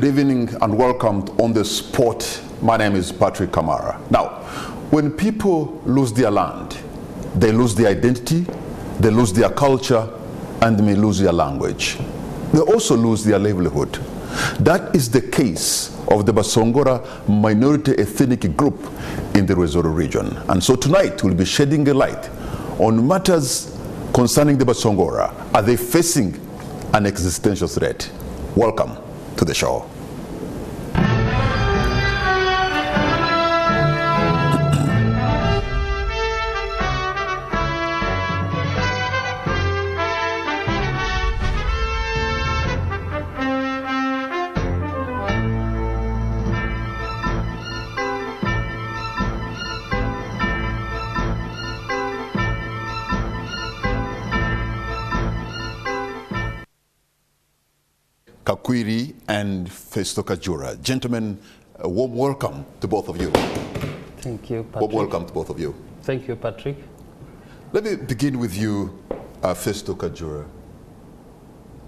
evening and welcome on the spot. My name is Patrick Kamara. Now, when people lose their land, they lose their identity, they lose their culture, and they may lose their language. They also lose their livelihood. That is the case of the Basongora minority ethnic group in the Rwenzori region. And so tonight we'll be shedding a light on matters concerning the Basongora. Are they facing an existential threat? Welcome to the show. Kakwiri and Festo Kajura. Gentlemen, a warm welcome to both of you. Thank you, Patrick. Warm welcome to both of you. Thank you, Patrick. Let me begin with you, Festo Kajura.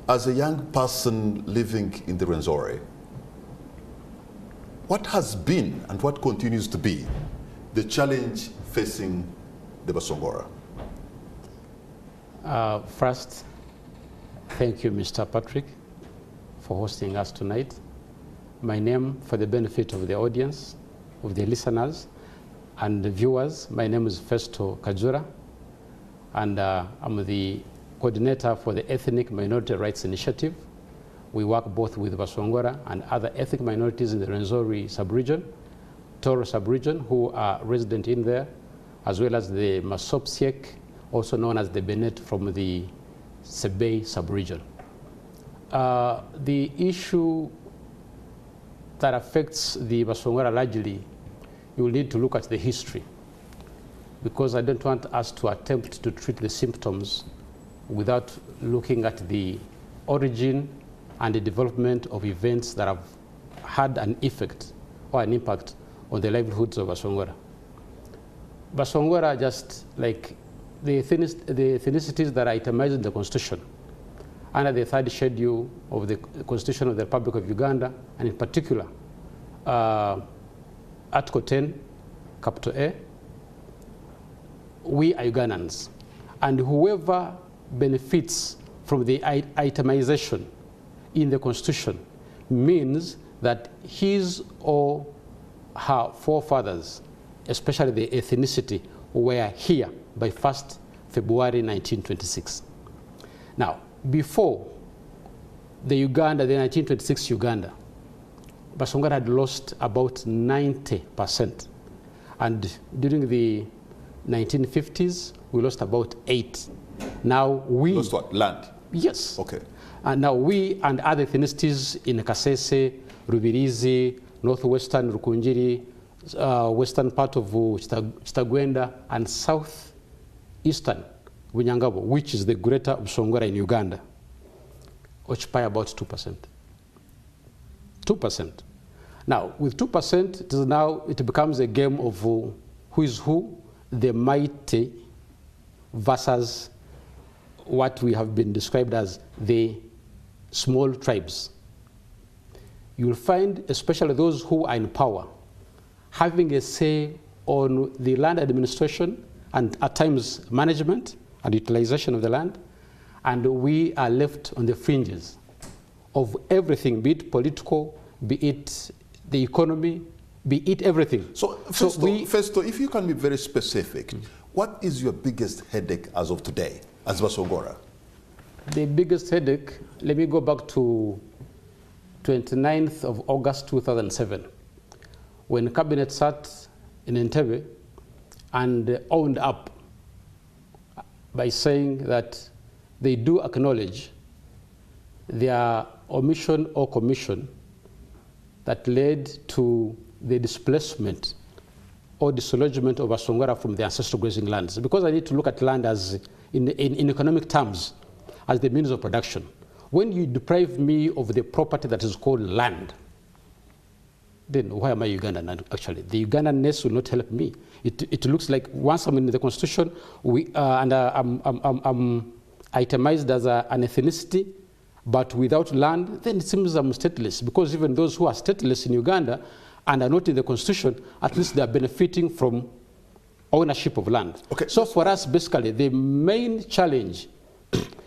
As a young person living in the Rwenzori, what has been and what continues to be the challenge facing the Basongora? First, thank you, Mr. Patrick, for hosting us tonight. My name, for the benefit of the audience, of the listeners and the viewers, my name is Festo Kajura, and I'm the coordinator for the Ethnic Minority Rights Initiative. We work both with Basongora and other ethnic minorities in the Rwenzori sub-region, Toro sub-region, who are resident in there, as well as the Masopsiek, also known as the Benet from the Sebei sub-region. The issue that affects the Basongora largely, you will need to look at the history, because I don't want us to attempt to treat the symptoms without looking at the origin and the development of events that have had an effect or an impact on the livelihoods of Basongora. Basongora, just like the ethnicities that are itemized in the Constitution, under the third schedule of the Constitution of the Republic of Uganda, and in particular, Article 10, Capital A, we are Ugandans. And whoever benefits from the itemization in the Constitution means that his or her forefathers, especially the ethnicity, were here by 1st February 1926. Now, before the 1926 Uganda, Basongora had lost about 90%. And during the 1950s, we lost about 8%. Now we... Lost what? Land? Yes. Okay. And now we and other ethnicities in Kasese, Rubirizi, northwestern Rukunjiri, western part of Chitagwenda, and southeastern Bunyangabo, which is the greater Basongora in Uganda, occupy about 2%. 2%. Now, with 2%, it becomes a game of who is who, the mighty versus what we have been described as the small tribes. You will find, especially those who are in power, having a say on the land administration and at times management and utilization of the land, and we are left on the fringes of everything, be it political, be it the economy, be it everything. So Festo, if you can be very specific, what is your biggest headache as of today, as Basongora? The biggest headache, let me go back to 29th of August 2007, when Cabinet sat in Entebbe and owned up by saying that they do acknowledge their omission or commission that led to the displacement or dislodgement of Basongora from the ancestral grazing lands. Because I need to look at land as, in economic terms, as the means of production. When you deprive me of the property that is called land, then why am I Ugandan actually? The Ugandanness will not help me. It looks like once I'm in the Constitution, I'm itemized as an ethnicity, But without land, then it seems I'm stateless, because even those who are stateless in Uganda and are not in the constitution, at least they are benefiting from ownership of land. Okay. So for us, basically, the main challenge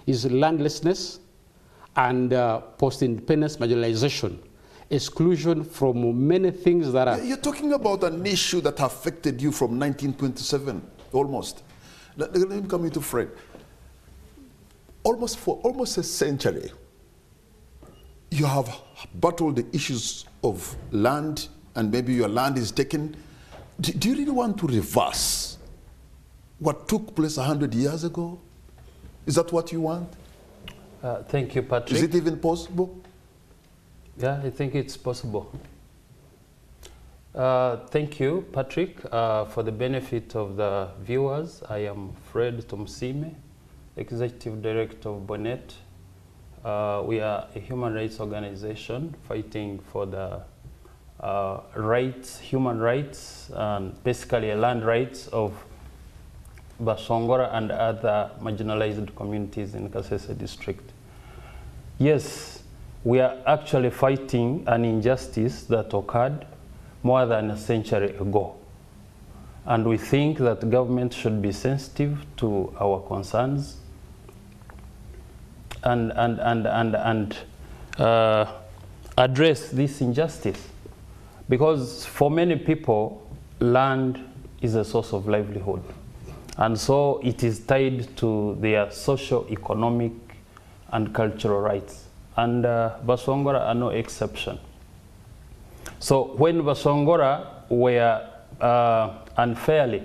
is landlessness and post-independence marginalization, exclusion from many things that are... You're talking about an issue that affected you from 1927, almost. Let me come into frame. For almost a century, you have battled the issues of land, and maybe your land is taken. Do you really want to reverse what took place 100 years ago? Is that what you want? Thank you, Patrick. Is it even possible? Yeah, I think it's possible. Thank you, Patrick. For the benefit of the viewers, I am Fred Tumsime, Executive Director of Bonnet. We are a human rights organization fighting for the human rights, and basically land rights of Basongora and other marginalized communities in Kasese district. Yes, we are actually fighting an injustice that occurred more than a century ago. And we think that the government should be sensitive to our concerns and address this injustice. Because for many people, land is a source of livelihood. And so it is tied to their socio-economic and cultural rights. And Basongora are no exception. So when Basongora were unfairly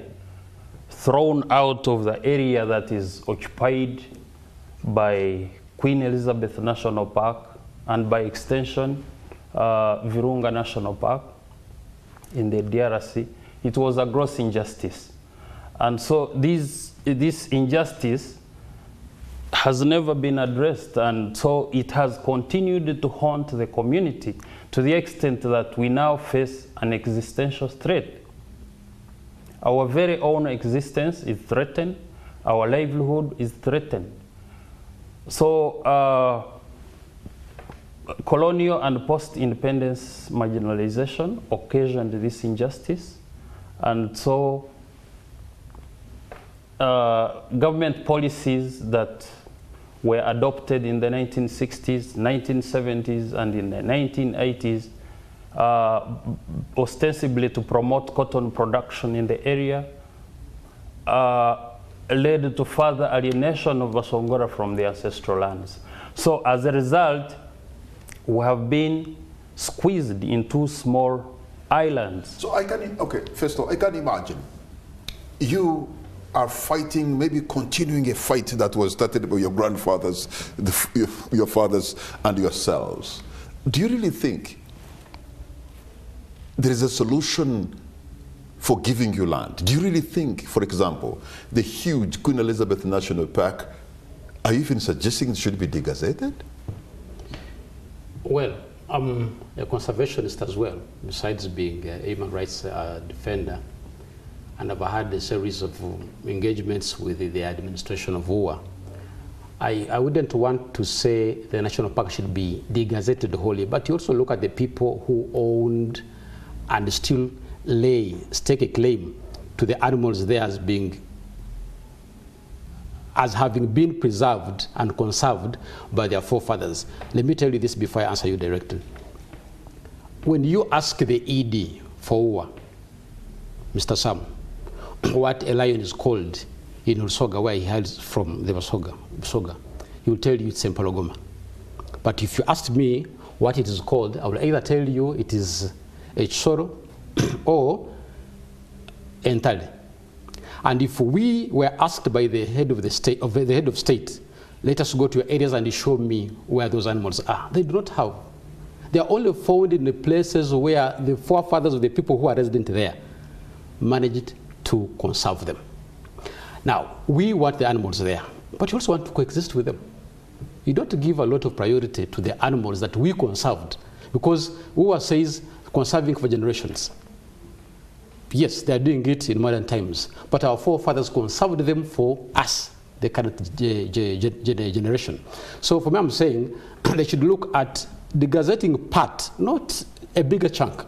thrown out of the area that is occupied by Queen Elizabeth National Park and by extension Virunga National Park in the DRC, it was a gross injustice. And so this injustice has never been addressed, and so it has continued to haunt the community to the extent that we now face an existential threat. Our very own existence is threatened, our livelihood is threatened. So colonial and post-independence marginalization occasioned this injustice, and so government policies that were adopted in the 1960s, 1970s, and in the 1980s, ostensibly to promote cotton production in the area, led to further alienation of Basongora from the ancestral lands. So as a result, we have been squeezed into small islands. So first of all, I can imagine you are fighting, maybe continuing a fight that was started by your grandfathers, your fathers, and yourselves. Do you really think there is a solution for giving you land? Do you really think, for example, the huge Queen Elizabeth National Park, are you even suggesting it should be degazetted? Well, I'm a conservationist as well, besides being a human rights defender. And I've had a series of engagements with the administration of UWA. I wouldn't want to say the national park should be degazetted wholly, but you also look at the people who owned and still stake a claim to the animals there as having been preserved and conserved by their forefathers. Let me tell you this before I answer you directly. When you ask the ED for UWA, Mr. Sam, what a lion is called in Usoga, where he hails from, the Basoga, he will tell you it's Empologoma. But if you ask me what it is called, I will either tell you it is a Choro or Entale. And if we were asked by the head of the state, let us go to your areas and show me where those animals are, they do not have. They are only found in the places where the forefathers of the people who are resident there managed to conserve them. Now, we want the animals there, but you also want to coexist with them. You don't give a lot of priority to the animals that we conserved, because UWA says conserving for generations. Yes, they are doing it in modern times, but our forefathers conserved them for us, the current generation. So for me, I'm saying they should look at the gazetting part, not a bigger chunk.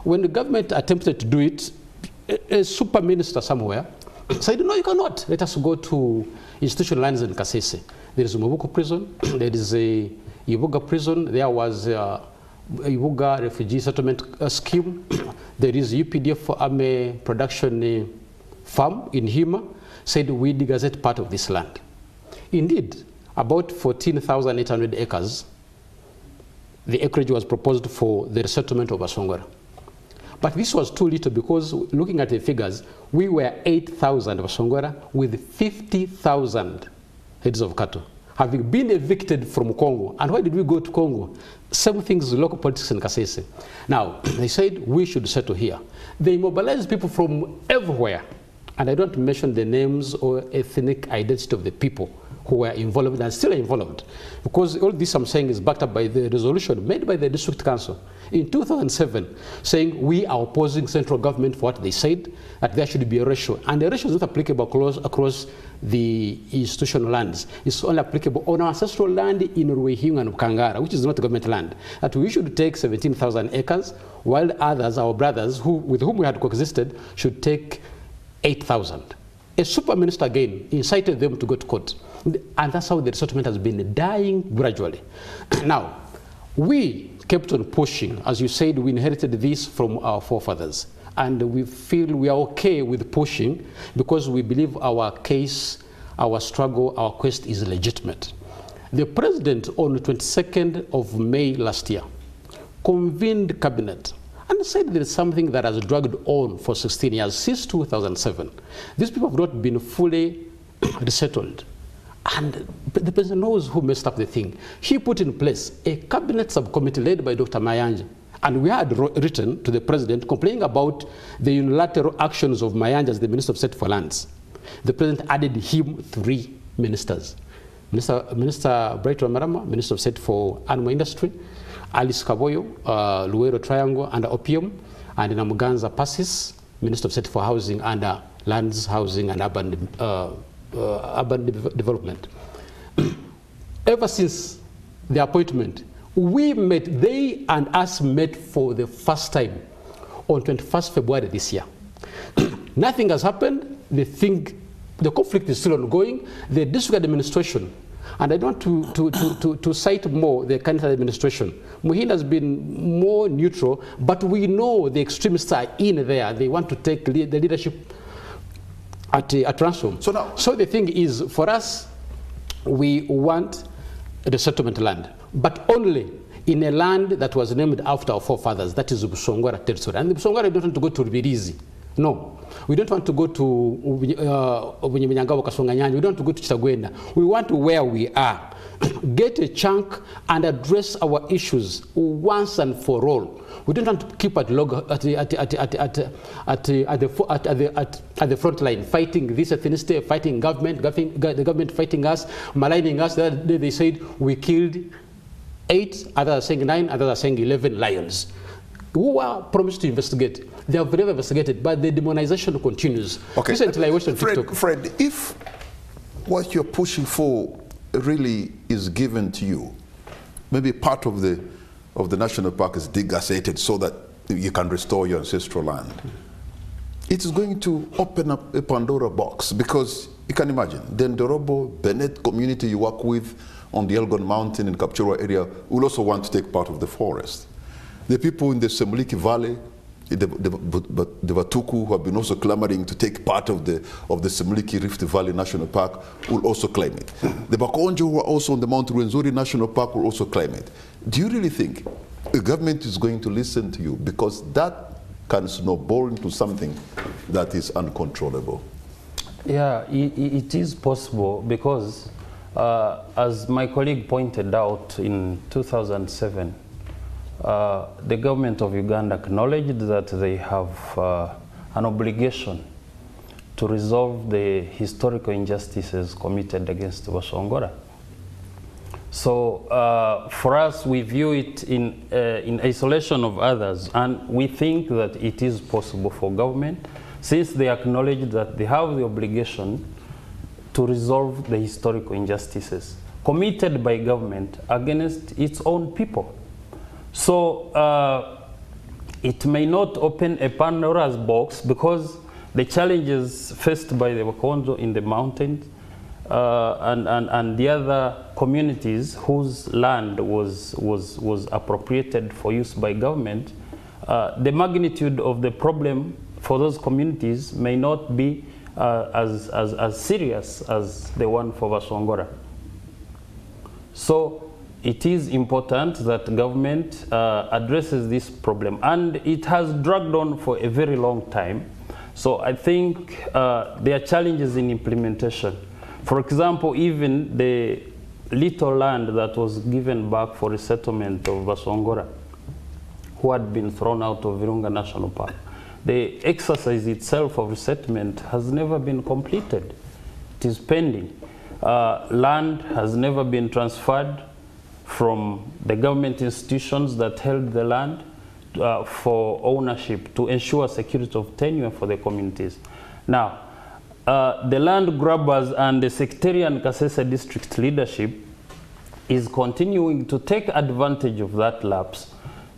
When the government attempted to do it, a super minister somewhere said, no, you cannot. Let us go to institutional lands in Kasese. There is a Mubuku prison, there is a Ibuga prison, there was a Ibuga refugee settlement scheme, there is UPDF army production farm in Hima, said we degazette part of this land. Indeed, about 14,800 acres, the acreage was proposed for the resettlement of Basongora. But this was too little because looking at the figures, we were 8,000 Basongora with 50,000 heads of cattle, having been evicted from Congo. And why did we go to Congo? Same things, local politics in Kasese. Now, they said we should settle here. They mobilized people from everywhere. And I don't mention the names or ethnic identity of the people who were involved and still involved. Because all this I'm saying is backed up by the resolution made by the district council in 2007, saying we are opposing central government for what they said, that there should be a ratio. And the ratio is not applicable across the institutional lands. It's only applicable on our ancestral land in Rwenzori and Kangara, which is not government land. That we should take 17,000 acres, while others, our brothers, with whom we had coexisted, should take 8,000. A super minister again incited them to go to court. And that's how the resettlement has been dying gradually. Now, we kept on pushing. As you said, we inherited this from our forefathers. And we feel we are okay with pushing because we believe our case, our struggle, our quest is legitimate. The president on the 22nd of May last year convened cabinet and said there is something that has dragged on for 16 years, since 2007. These people have not been fully resettled. And the president knows who messed up the thing. He put in place a cabinet subcommittee led by Dr. Mayanja. And we had written to the president complaining about the unilateral actions of Mayanja as the Minister of State for Lands. The president added him 3 ministers. Minister Bright Ramarama, Minister of State for Animal Industry, Alice Kaboyo, Luero Triangle under Opium, and Namuganza Passis, Minister of State for Housing under Lands, Housing and Urban Development. Ever since the appointment, we met, they and us met for the first time on 21st February this year. Nothing has happened. The conflict is still ongoing. The district administration, and I don't want to cite more the current administration. Muhinda has been more neutral, but we know the extremists are in there. They want to take the leadership at ransom. So the thing is, for us, we want the settlement land, but only in a land that was named after our forefathers, that is Basongora territory. And the Basongora don't want to go to Rubirizi. No. We don't want to go to Obunyamanyangabo Kasonganyanyi. We don't want to go to Chitagwenda. We want to where we are. Get a chunk and address our issues once and for all. We don't want to keep at the front line, fighting this ethnicity, fighting the government fighting us, maligning us. They said we killed 8, others are saying 9, others are saying 11 lions. Who are promised to investigate? They have never investigated, but the demonization continues. Okay. Fred, if what you're pushing for really is given to you, maybe part of the national park is degazetted so that you can restore your ancestral land, it is going to open up a Pandora box, because you can imagine the Ndorobo, Bennett community you work with on the Elgon Mountain in Kapchorwa area will also want to take part of the forest. The people in the Semliki Valley, the Vatuku, who have been also clamoring to take part of the Semliki Rift Valley National Park, will also claim it. The Bakonjo, who are also on the Mount Rwenzori National Park, will also claim it. Do you really think the government is going to listen to you? Because that can snowball into something that is uncontrollable. Yeah, it is possible, because as my colleague pointed out in 2007, the government of Uganda acknowledged that they have an obligation to resolve the historical injustices committed against Basongora. So for us, we view it in isolation of others, and we think that it is possible for government, since they acknowledge that they have the obligation to resolve the historical injustices committed by government against its own people. So it may not open a Pandora's box, because the challenges faced by the Wakonzo in the mountains and the other communities whose land was appropriated for use by government, the magnitude of the problem for those communities may not be as serious as the one for Basongora. So it is important that government addresses this problem, and it has dragged on for a very long time. So I think there are challenges in implementation. For example, even the little land that was given back for resettlement of Basongora, who had been thrown out of Virunga National Park, the exercise itself of resettlement has never been completed. It is pending. Land has never been transferred from the government institutions that held the land for ownership to ensure security of tenure for the communities. Now, the land grabbers and the sectarian Kasese district leadership is continuing to take advantage of that lapse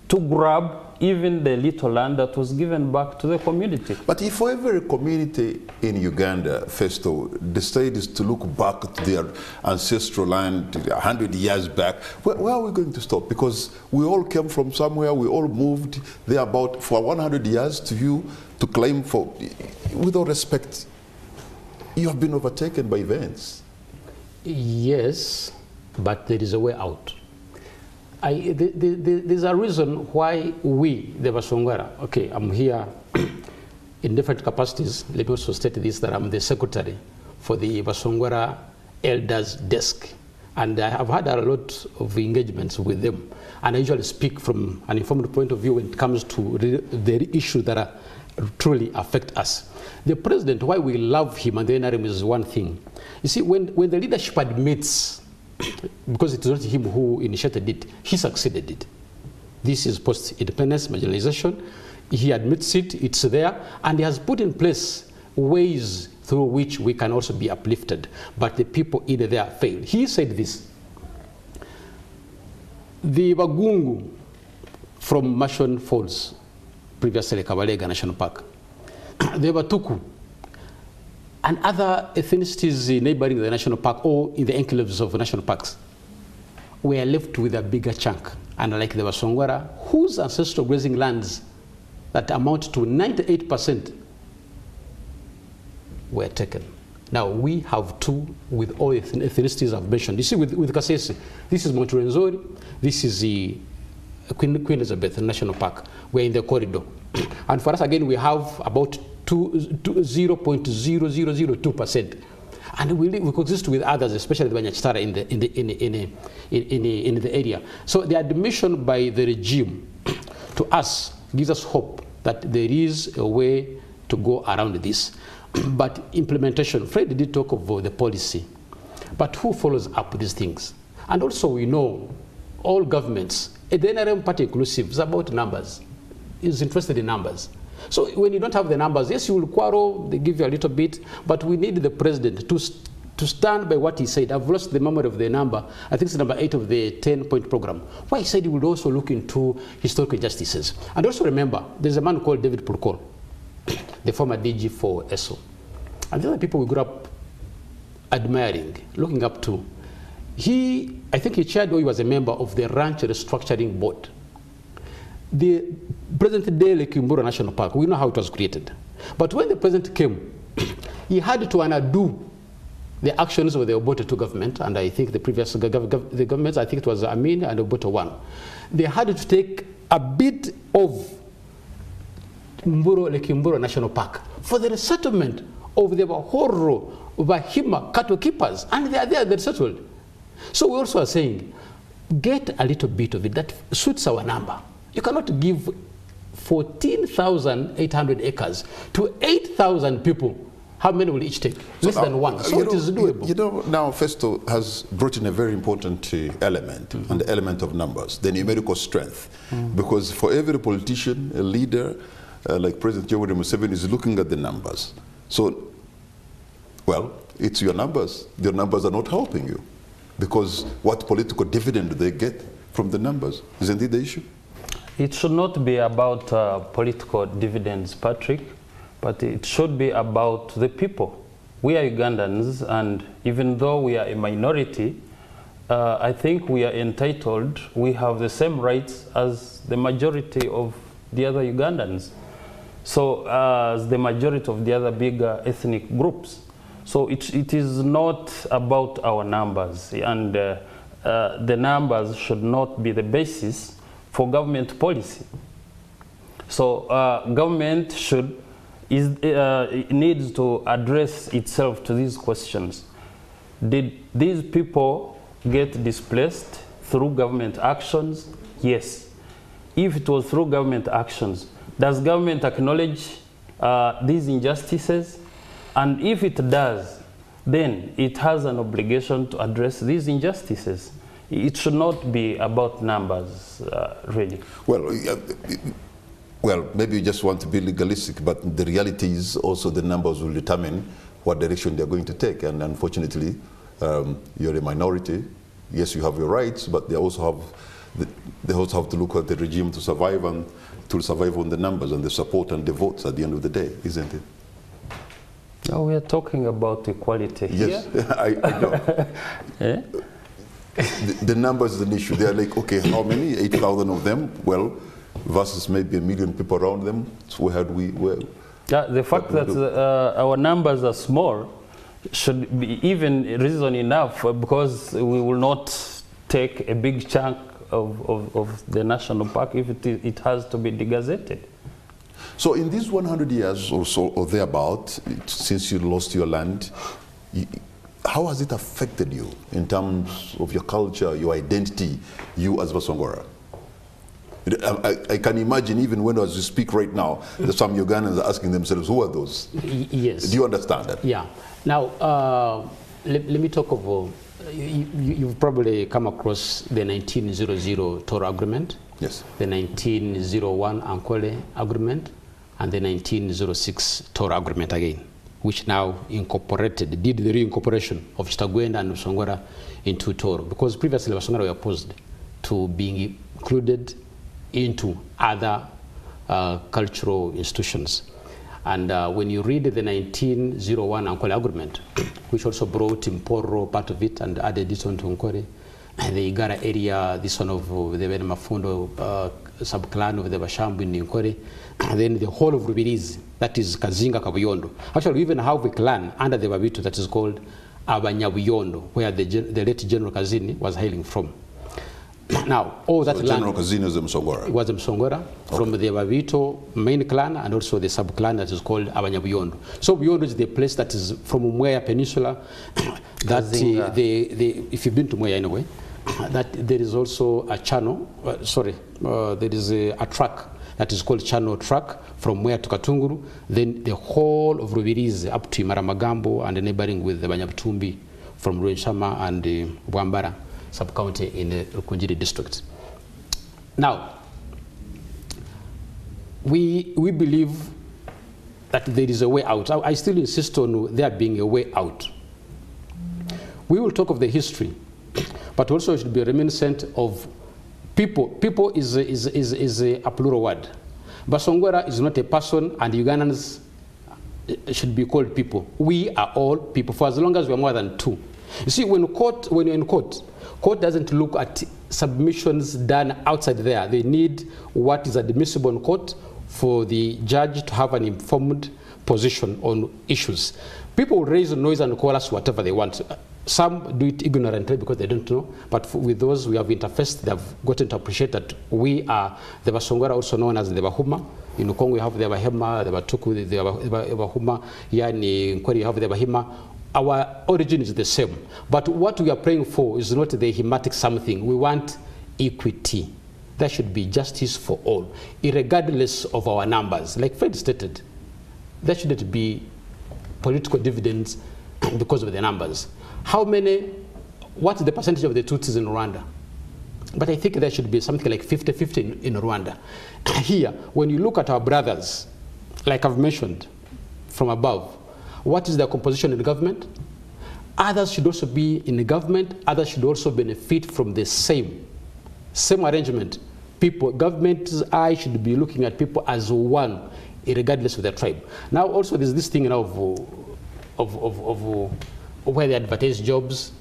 to grab even the little land that was given back to the community. But if for every community in Uganda, Festo, the state is to look back to their ancestral land 100 years back, where are we going to stop? Because we all came from somewhere, we all moved there about for 100 years to you to claim for, with all respect, you have been overtaken by events. Yes, but there is a way out. There's a reason why we, the Basongora, okay, I'm here in different capacities. Let me also state this, that I'm the secretary for the Basongora Elders Desk. And I have had a lot of engagements with them. And I usually speak from an informed point of view when it comes to the issues that truly affect us. The president, why we love him and the NRM is one thing. You see, when the leadership admits, because it is not him who initiated it, he succeeded it. This is post-independence marginalization. He admits it, it's there, and he has put in place ways through which we can also be uplifted. But the people in there failed. He said this: the Bagungu from Mashon Falls, previously Kabalega National Park, the Batuku, and other ethnicities neighboring the national park or in the enclaves of national parks were left with a bigger chunk. And like the Basongora, whose ancestral grazing lands that amount to 98% were taken. Now we have two with all ethnicities I've mentioned. You see, with Kasese, this is Rwenzori, this is the Queen Elizabeth National Park. We're in the corridor. And for us, again, we have about 0.0002%. And we coexist with others, especially the Banyachitara in the area. So the admission by the regime to us gives us hope that there is a way to go around this. But implementation, Fred did talk of the policy, but who follows up these things? And also we know all governments, the NRM party inclusive, is about numbers, is interested in numbers. So when you don't have the numbers, yes, you will quarrel, they give you a little bit, but we need the president to stand by what he said. I've lost the memory of the number. I think it's number 8 of the 10-point program, where he said he would also look into historical injustices. And also remember, there's a man called David Purkol, the former DG for ESO. And these are people we grew up admiring, looking up to. I think he chaired, or he was a member of the Ranch Restructuring Board. The present-day Lekimburo National Park, we know how it was created. But when the president came, he had to undo the actions of the Obote II government, and I think the previous the governments, I think it was Amin and Obote I. They had to take a bit of Lekimburo National Park for the resettlement of the Bahoro, Bahima cattle keepers, and they are there, they're settled. So we also are saying, get a little bit of it that suits our number. You cannot give 14,800 acres to 8,000 people. How many will each take? Less than one. So it is doable. You know, now Festo has brought in a very important element, and the element of numbers, the numerical strength. Because for every politician, a leader, like President Yoweri Museveni is looking at the numbers. So Well, it's your numbers. The numbers are not helping you because what political dividend do they get from the numbers? Isn't it the issue? It should not be about political dividends, Patrick, but it should be about the people. We are Ugandans, and even though we are a minority, I think we are entitled, we have the same rights as the majority of the other Ugandans. So as the majority of the other bigger ethnic groups. So it is not about our numbers, and the numbers should not be the basis for government policy. So government needs to address itself to these questions. Did these people get displaced through government actions? Yes. If it was through government actions, does government acknowledge these injustices? And if it does, then it has an obligation to address these injustices. It should not be about numbers, really. Well, maybe you just want to be legalistic, but the reality is also the numbers will determine what direction they're going to take. And unfortunately, you're a minority. Yes, you have your rights, but they also have to look at the regime to survive, and to survive on the numbers and the support and the votes at the end of the day, isn't it? Oh, we are talking about equality here. Yes, I know. Eh? The numbers is an issue. They're like, okay, how many? 8,000 of them? Well, versus maybe 1 million people around them. So where do we? Yeah, the fact that our numbers are small should be even reason enough, because we will not take a big chunk of the national park if it has to be degazetted. So in these 100 years or so, or thereabout, since you lost your land, how has it affected you in terms of your culture, your identity, you as Basongora? I can imagine even when as you speak right now, some Ugandans are asking themselves, who are those? Yes. Do you understand that? Yeah. Now, let me talk of, you've probably come across the 1900 Toro Agreement. Yes. The 1901 Ankole Agreement, and the 1906 Toro Agreement again, which now did the reincorporation of Chitagwenda and Basongora into Toro, because previously Basongora were opposed to being included into other cultural institutions. And when you read the 1901 Ankole Agreement, which also brought Mporo part of it and added this one to Nkore, the Igara area, this one of the Mafundo sub-clan of the Bashambu in Nkore, and then the whole of Rubirizi, that is Kazinga Kabuyondo. Actually, we even have a clan under the Babito that is called Abanyabuyondo, where the late General Kazini was hailing from. Now, all that land... General Kazini was Msongora? It was Msongora, okay, from the Babito main clan and also the sub-clan that is called Abanyabuyondo. So Buyondo is the place that is from Mwea Peninsula, that if you've been to Mwea anyway, that there is also a channel, there is a track that is called Channel Track from Mwea to Katunguru, then the whole of Rubirizi up to Maramagambo and neighboring with the Banyabutumbi from Rwenzori and Bwambara sub-county in the Rukunjiri district. Now, we believe that there is a way out. I still insist on there being a way out. We will talk of the history, but also it should be reminiscent of people. People is a plural word. Basongora is not a person, and Ugandans should be called people. We are all people, for as long as we are more than two. You see, when you're in court doesn't look at submissions done outside there. They need what is admissible in court for the judge to have an informed position on issues. People raise noise and call us whatever they want. Some do it ignorantly because they don't know, but with those we have interfaced, they have gotten to appreciate that we are the Basongora, also known as the Bahuma. In Congo we have the Bahema, the Batuku, the Bahuma. Here in Nkore you have the Bahima. Our origin is the same, but what we are praying for is not the hematic something. We want equity. There should be justice for all, regardless of our numbers. Like Fred stated, there shouldn't be political dividends because of the numbers. What's the percentage of the Tutsis in Rwanda? But I think there should be something like 50-50 in Rwanda. Here, when you look at our brothers, like I've mentioned from above, What is their composition in the government? Others should also be in the government. Others should also benefit from the same arrangement. People, government's eye should be looking at people as one, regardless of their tribe. Now, also, there's this thing now of where they advertise jobs.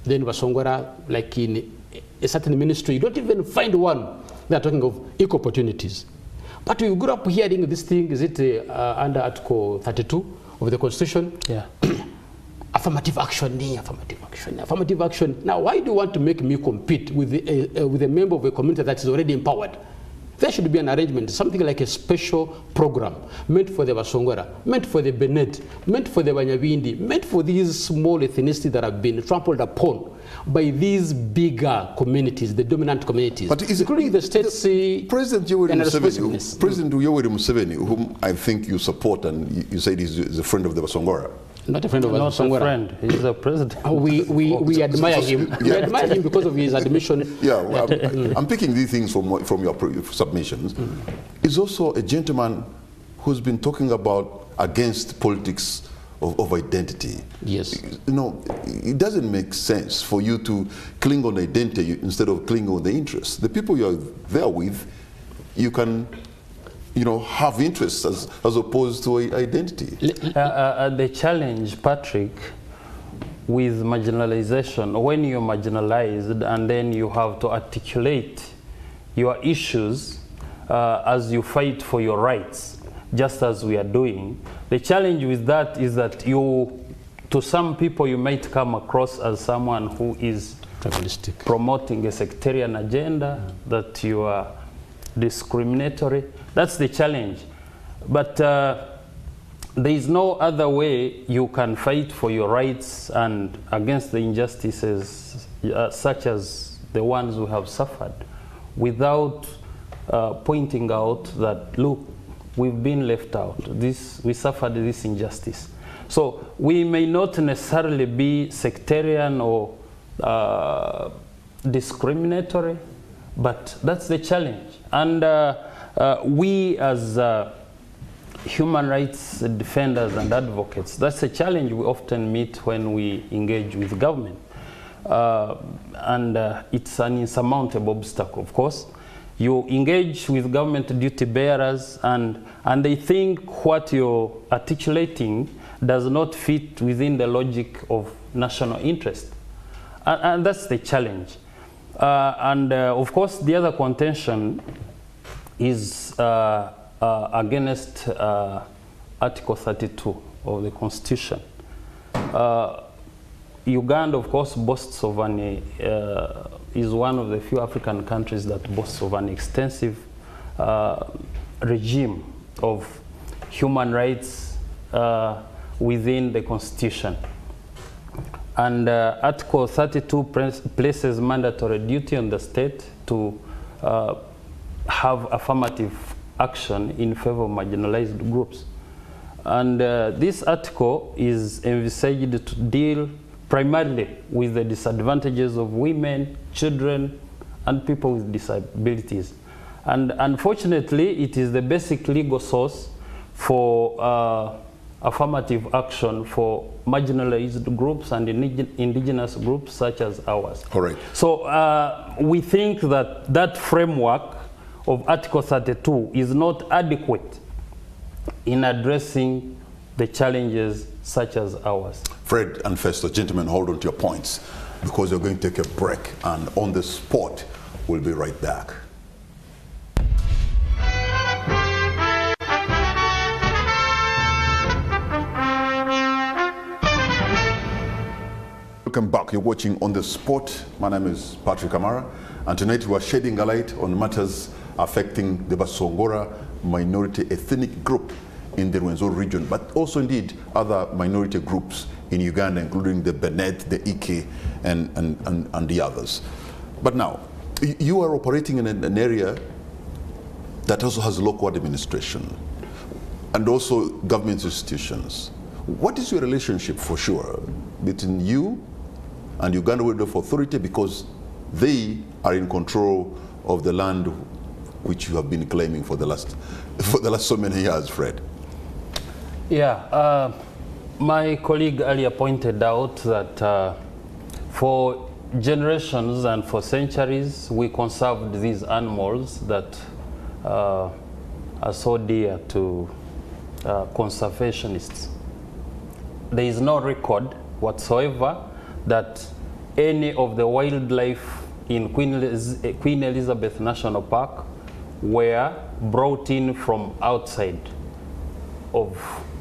Then Basongora, like in a certain ministry, you don't even find one. They're talking of equal opportunities. But we grew up hearing this thing, is it under Article 32 of the Constitution? Yeah. Affirmative action, affirmative action, affirmative action. Now, why do you want to make me compete with a member of a community that is already empowered? There should be an arrangement, something like a special program meant for the Basongora, meant for the Benet, meant for the Banyabindi, meant for these small ethnicities that have been trampled upon by these bigger communities, the dominant communities, but including the states. President Yoweri Museveni, whom I think you support and you said is a friend of the Basongora. Not a friend of Not Basongora. a friend, he's a president. We admire him. Yeah. We admire him because of his admission. Yeah, well, I'm picking these things from your submissions. He's also a gentleman who's been talking about against politics of identity. Yes. You know, it doesn't make sense for you to cling on identity instead of clinging on the interests. The people you're there with, you can, you know, have interests as opposed to identity. The challenge, Patrick, with marginalization, when you're marginalized and then you have to articulate your issues as you fight for your rights, just as we are doing, the challenge with that is that to some people you might come across as someone who is promoting a sectarian agenda, that you are discriminatory. That's the challenge. But there is no other way you can fight for your rights and against the injustices such as the ones we have suffered without pointing out that, look, we've been left out. We suffered this injustice. So we may not necessarily be sectarian or discriminatory, but that's the challenge. And we as human rights defenders and advocates, that's a challenge we often meet when we engage with government. And it's an insurmountable obstacle, of course. You engage with government duty bearers and they think what you're articulating does not fit within the logic of national interest. And that's the challenge. Of course, the other contention is against Article 32 of the Constitution. Uganda, of course, boasts of is one of the few African countries that boasts of an extensive regime of human rights within the Constitution. And Article 32 places mandatory duty on the state to have affirmative action in favor of marginalized groups. And this article is envisaged to deal primarily with the disadvantages of women, children, and people with disabilities. And unfortunately, it is the basic legal source for affirmative action for marginalized groups and indigenous groups such as ours. Correct. So we think that that framework of Article 32 is not adequate in addressing the challenges such as ours. Fred and Festo, gentlemen, hold on to your points because you're going to take a break, and on the spot, we'll be right back. Welcome back. You're watching On the Spot. My name is Patrick Kamara, and tonight we are shedding a light on matters affecting the Basongora minority ethnic group in the Rwenzori region, but also indeed other minority groups in Uganda, including the Benet, the Ike, and the others. But now, you are operating in an area that also has local administration and also government institutions. What is your relationship, for sure, between you and Uganda Wildlife Authority, because they are in control of the land which you have been claiming for the last so many years, Fred? Yeah, My colleague earlier pointed out that for generations and for centuries, we conserved these animals that are so dear to conservationists. There is no record whatsoever that any of the wildlife in Queen Elizabeth National Park were brought in from outside of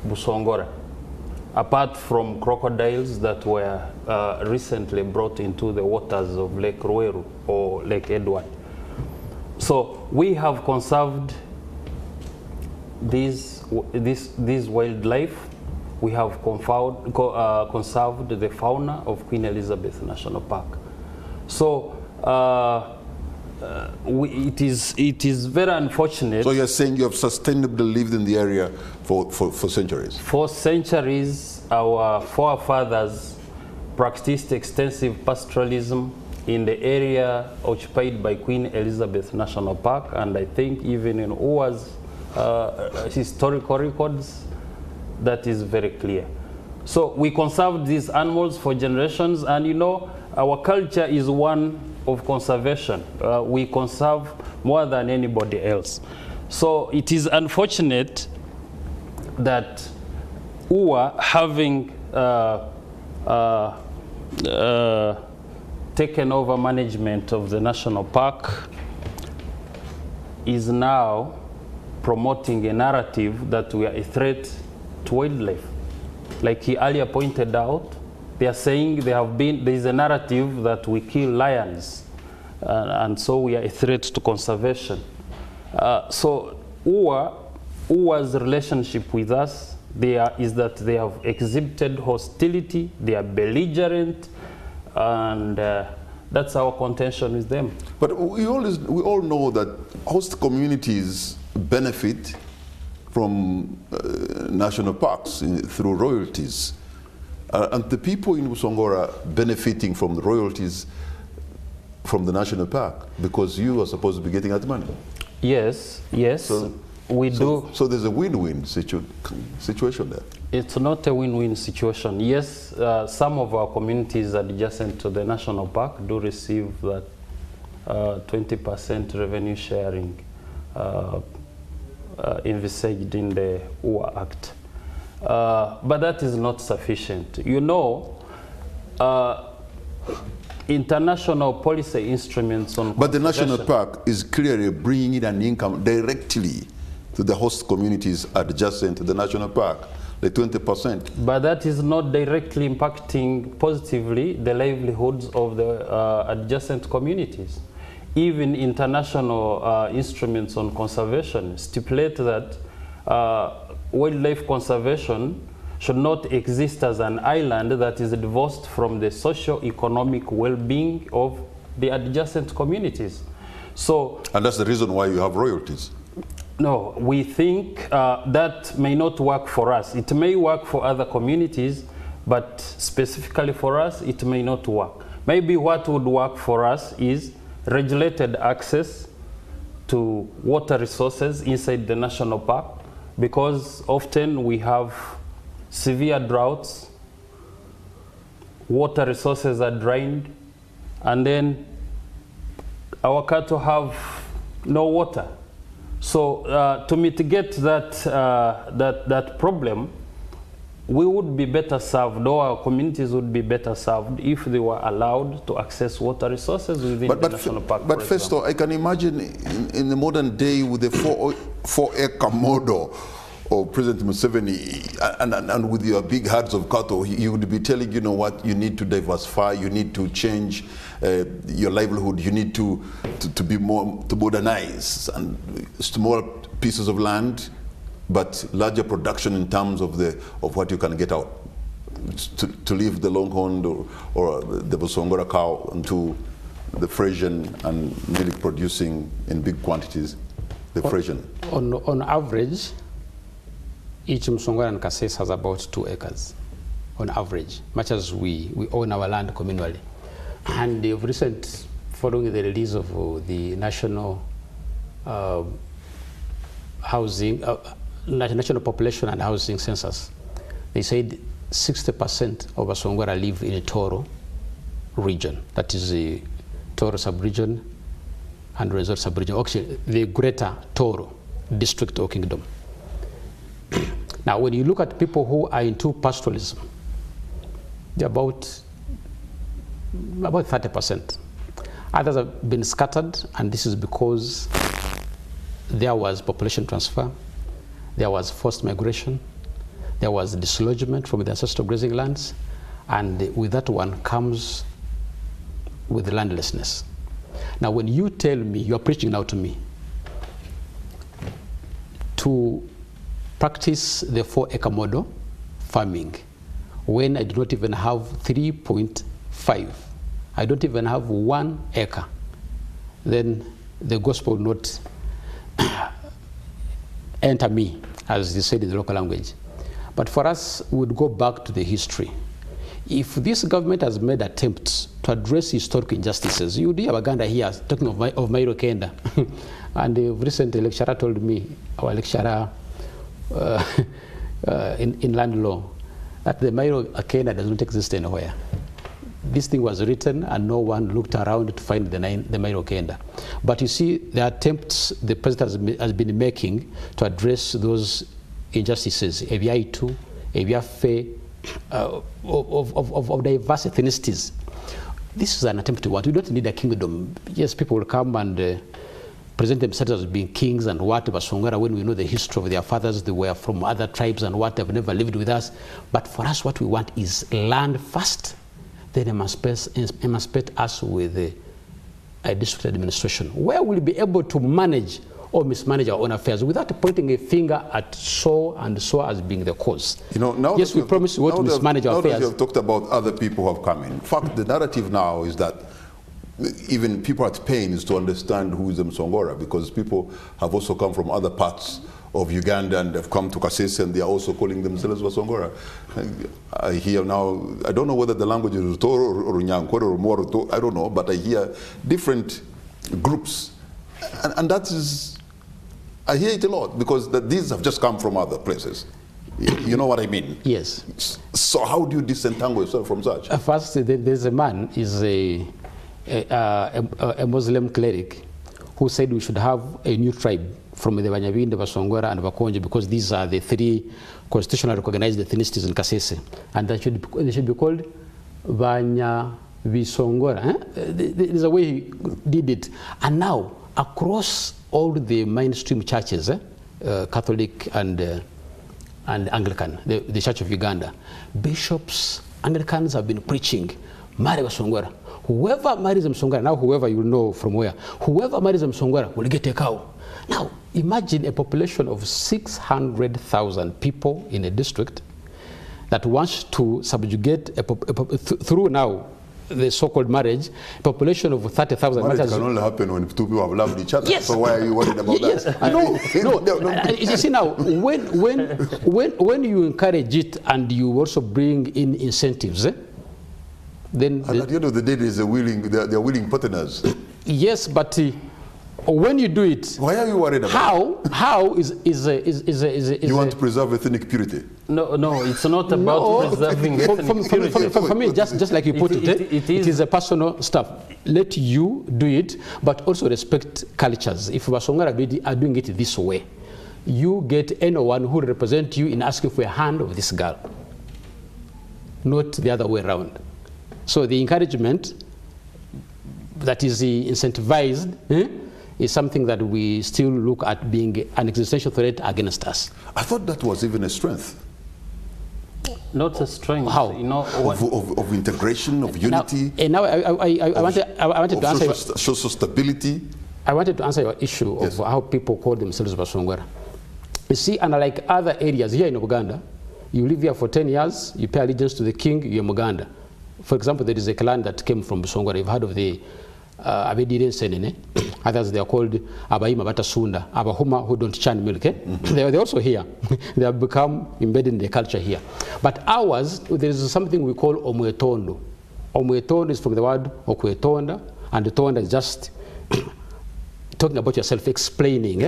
Basongora, apart from crocodiles that were recently brought into the waters of Lake Ruweru or Lake Edward. So we have conserved this wildlife. We have conserved the fauna of Queen Elizabeth National Park. So it is very unfortunate. So you're saying you have sustainably lived in the area for centuries? For centuries, our forefathers practiced extensive pastoralism in the area occupied by Queen Elizabeth National Park, and I think even in UA's historical records, that is very clear. So we conserved these animals for generations, and you know, our culture is one of conservation. We conserve more than anybody else. So it is unfortunate that UA, having taken over management of the national park, is now promoting a narrative that we are a threat to wildlife. Like he earlier pointed out, they are saying there is a narrative that we kill lions, and so we are a threat to conservation. So UA's relationship with us is that they have exhibited hostility, they are belligerent, and that's our contention with them. But we all know that host communities benefit from national parks through royalties. And the people in Basongora benefiting from the royalties from the national park, because you are supposed to be getting that money. Yes, so we do. So there's a win-win situation there. It's not a win-win situation. Yes, some of our communities adjacent to the national park do receive that 20% revenue sharing envisaged in the UA Act. But that is not sufficient. You know, international policy instruments on But the national park is clearly bringing in an income directly to the host communities adjacent to the national park, the 20%. But that is not directly impacting positively the livelihoods of the adjacent communities. Even international instruments on conservation stipulate that wildlife conservation should not exist as an island that is divorced from the socio-economic well-being of the adjacent communities. So, and that's the reason why you have royalties. No, we think that may not work for us. It may work for other communities, but specifically for us, it may not work. Maybe what would work for us is regulated access to water resources inside the national park, because often we have severe droughts, water resources are drained, and then our cattle have no water. So to mitigate that problem, we would be better served, or our communities would be better served if they were allowed to access water resources within the national park. But first of all, I can imagine in the modern day with the 4-acre model of President Museveni, and with your big herds of cattle, he would be telling, you know what, you need to diversify, you need to change your livelihood, you need to be more, to modernize, and small pieces of land, but larger production in terms of what you can get out, to leave the longhorn or the Basongora cow into the Frisian and milk producing in big quantities, the Frisian. On average, each Basongora and Kasese has about 2 acres on average, much as we own our land communally. And of recent, following the release of the national housing, national population and housing census, they said 60% of Basongora live in a Toro region. That is the Toro sub-region and Rwenzori sub-region. Actually, the greater Toro district or kingdom. Now, when you look at people who are into pastoralism, they're about 30%. Others have been scattered, and this is because there was population transfer, there was forced migration, there was dislodgement from the ancestral grazing lands, and with that one comes with landlessness. Now, when you tell me, you're preaching now to me, to practice the 4-acre model farming, when I do not even have 3.5, I don't even have 1 acre, then the gospel will not enter me, as they said in the local language. But for us, we would go back to the history. If this government has made attempts to address historical injustices, you do have Uganda here talking of Mairo Kenda. And the recent lecturer told me, our lecturer in land law, that the Mairo Kenda does not exist anywhere. This thing was written and no one looked around to find the Mairo Kenda. But you see, the attempts the president has been making to address those injustices, of diverse ethnicities. This is an attempt to what? We don't need a kingdom. Yes, people will come and present themselves as being kings and what, Basongora, when we know the history of their fathers, they were from other tribes and what, they've never lived with us. But for us, what we want is land first, then emancipate us with a district administration, where we'll be able to manage or mismanage our own affairs without pointing a finger at so and so as being the cause. You know, now yes, we promise we want to mismanage our affairs. Now that you have talked about other people who have come in. In fact, the narrative now is that even people at pains to understand who is the Basongora, because people have also come from other parts of Uganda and have come to Kasese and they are also calling themselves Basongora. I hear now, I don't know whether the language is Toro or Nyankore or Moro, I don't know, but I hear different groups. And that is, I hear it a lot because these have just come from other places. You know what I mean? Yes. So how do you disentangle yourself from such? First, there's a man, is a Muslim cleric, who said we should have a new tribe from the Banyabinde, Basongora, and Bakonje, because these are the 3 constitutionally recognized ethnicities in Kasese, and they should be called Banyabisongora. There's a way he did it, and now across all the mainstream churches, Catholic and Anglican, the Church of Uganda, bishops, Anglicans have been preaching, marry Basongora. Whoever marries a Basongora, now whoever you know from where, whoever marries a Basongora will get a cow. Now, imagine a population of 600,000 people in a district that wants to subjugate, through now the so-called marriage, population of 30,000. Marriage can only happen when 2 people have loved each other. Yes. So why are you worried about yes. that? No. You see now, when you encourage it and you also bring in incentives, then at the end of the day, they're willing partners. Yes, but when you do it, why are you worried about how is you want to preserve ethnic purity? No, it's not about preserving ethnic purity. For me, just like you put it is a personal stuff. Let you do it, but also respect cultures. If Basongora are doing it this way, you get anyone who will represent you in asking for a hand of this girl, not the other way around. So the encouragement that is incentivized is something that we still look at being an existential threat against us. I thought that was even a strength. Not a strength. How? You know, of integration, of unity. Now I wanted to answer social stability. I wanted to answer your issue of how people call themselves Basongora. You see, unlike other areas here in Uganda, you live here for 10 years, you pay allegiance to the king, you're Muganda. For example, there is a clan that came from Basongora. You've heard of the Abediren Senene. Others, they are called Abaima Batasunda, Abahuma who don't churn milk. They're also here. They have become embedded in the culture here. But ours, there is something we call talking about yourself, explaining.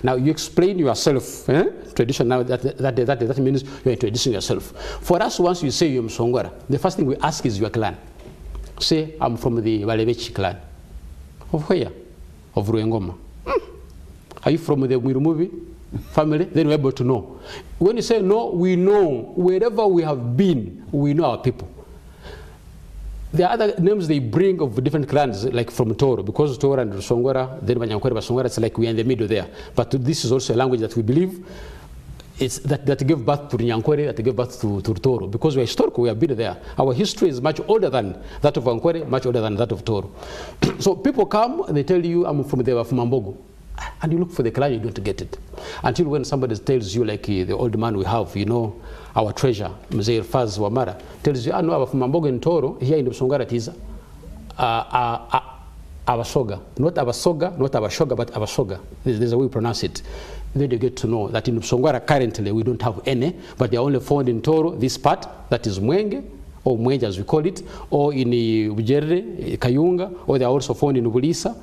Now you explain yourself. Tradition now that means you're introducing yourself. For us, once you say you're Basongora, the first thing we ask is your clan. Say, I'm from the Walevechi clan. Of where? Of Rwenzori. Are you from the Mwirumuvi family? Then we're able to know. When you say no, we know. Wherever we have been, we know our people. The other names they bring of different clans, like from Toro, because Toro and Basongora, then Banyankore Basongora, it's like we're in the middle there. But this is also a language that we believe it's that gave birth to Nyankore, that gave birth to Toro, because we're historical, we have been there. Our history is much older than that of Nyankore, much older than that of Toro. So people come, and they tell you, I'm from the Wafumambogo. And you look for the clan, you don't get it. Until when somebody tells you, like the old man we have, you know, our treasure, Mzee Faz Wamara, tells you, I know I'm from Mambogo in Toro, here in the Basongora it is Abasoga. Not Abasoga, not Abashoga, but Abasoga. There's a way we pronounce it. Then you get to know that in Basongora currently we don't have any, but they are only found in Toro, this part, that is Mwenge, or Mwenje as we call it, or in Bujere, Kayunga, or they are also found in Ubulisa.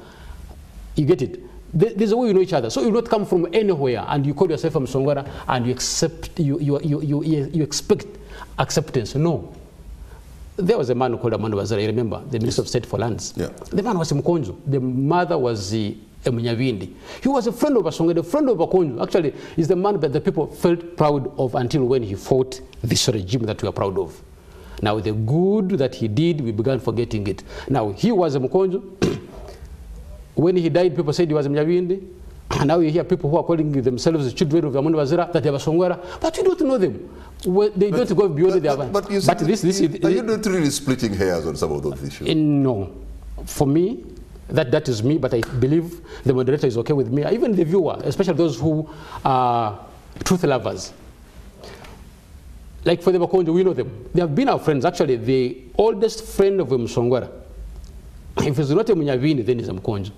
You get it? There's a way you know each other. So you not come from anywhere and you call yourself from Basongora and you accept, you expect acceptance. No. There was a man called Amanda Wazara, I remember, the Minister of State for Lands. Yeah. The man was a Mkonjo. The mother was a Munyavindi. He was a friend of Basongora, a friend of Bakonjo. Actually, he's the man that the people felt proud of until when he fought this regime that we are proud of. Now, the good that he did, we began forgetting it. Now, he was a Mkonjo. When he died, people said he was a Mnyavindi. And now you hear people who are calling themselves the children of Amanda Wazira, that they are Basongora, but you don't know them. Well, they don't go beyond their... But are you not really splitting hairs on some of those issues? No. For me, that is me, but I believe the moderator is okay with me. Even the viewer, especially those who are truth lovers. Like for the Bakonjo, we know them. They have been our friends. Actually, the oldest friend of Basongora, if it's not a Munyavindi, then it's a Mkonjo.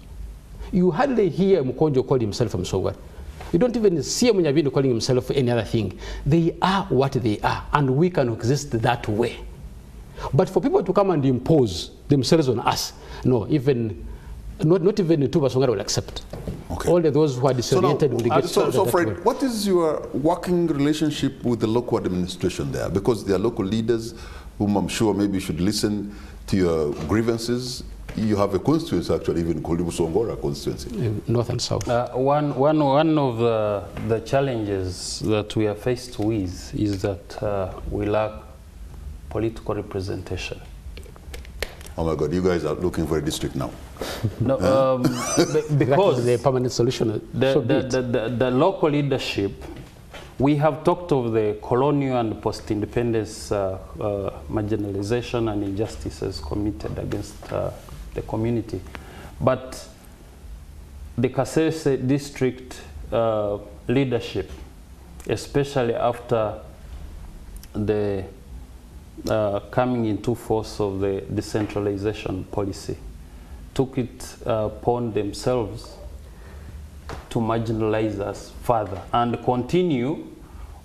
You hardly hear Mkonjo call himself a Basongora. You don't even see a Munyavindi calling himself any other thing. They are what they are, and we can exist that way. But for people to come and impose themselves on us, no, even not even the two Basongora will accept. Okay. All those who are disoriented will get so Fred, what is your working relationship with the local administration there? Because there are local leaders whom I'm sure maybe should listen to your grievances. You have a constituency, actually, even called Basongora constituency. North and South. One of the challenges that we are faced with is that we lack political representation. Oh my God, you guys are looking for a district now. No, because the permanent solution. The local leadership, we have talked of the colonial and post-independence marginalization and injustices committed against the community. But the Kasese district leadership, especially after the coming into force of the decentralization policy, took it upon themselves to marginalize us further and continue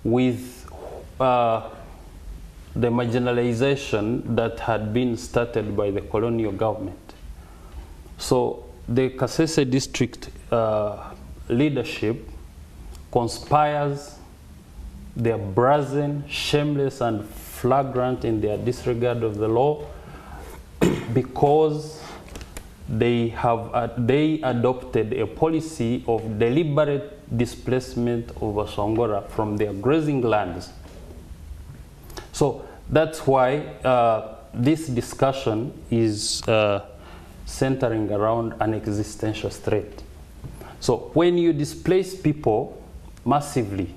with the marginalization that had been started by the colonial government. So the Kasese district leadership conspires, they are brazen, shameless, and flagrant in their disregard of the law because they adopted a policy of deliberate displacement of Basongora from their grazing lands. So that's why this discussion is centering around an existential threat. So when you displace people massively,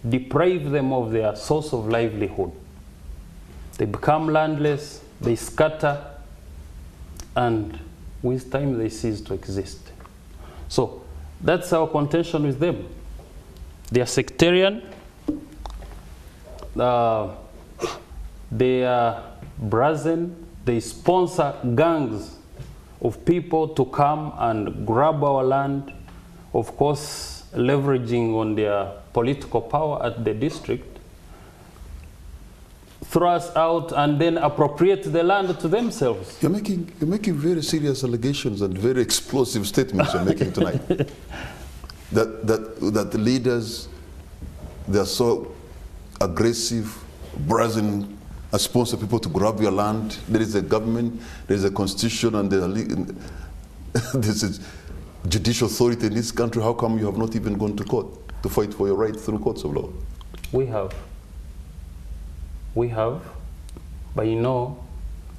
deprive them of their source of livelihood, they become landless, they scatter, and with time they cease to exist. So that's our contention with them. They are sectarian, they are brazen, they sponsor gangs of people to come and grab our land, of course leveraging on their political power at the district throw us out and then appropriate the land to themselves. You're making very serious allegations and very explosive statements you're making tonight. that the leaders, they're so aggressive, brazen, sponsor people to grab your land. There is a government, there is a constitution, and this is judicial authority in this country. How come you have not even gone to court to fight for your right through courts of law? We have, but you know,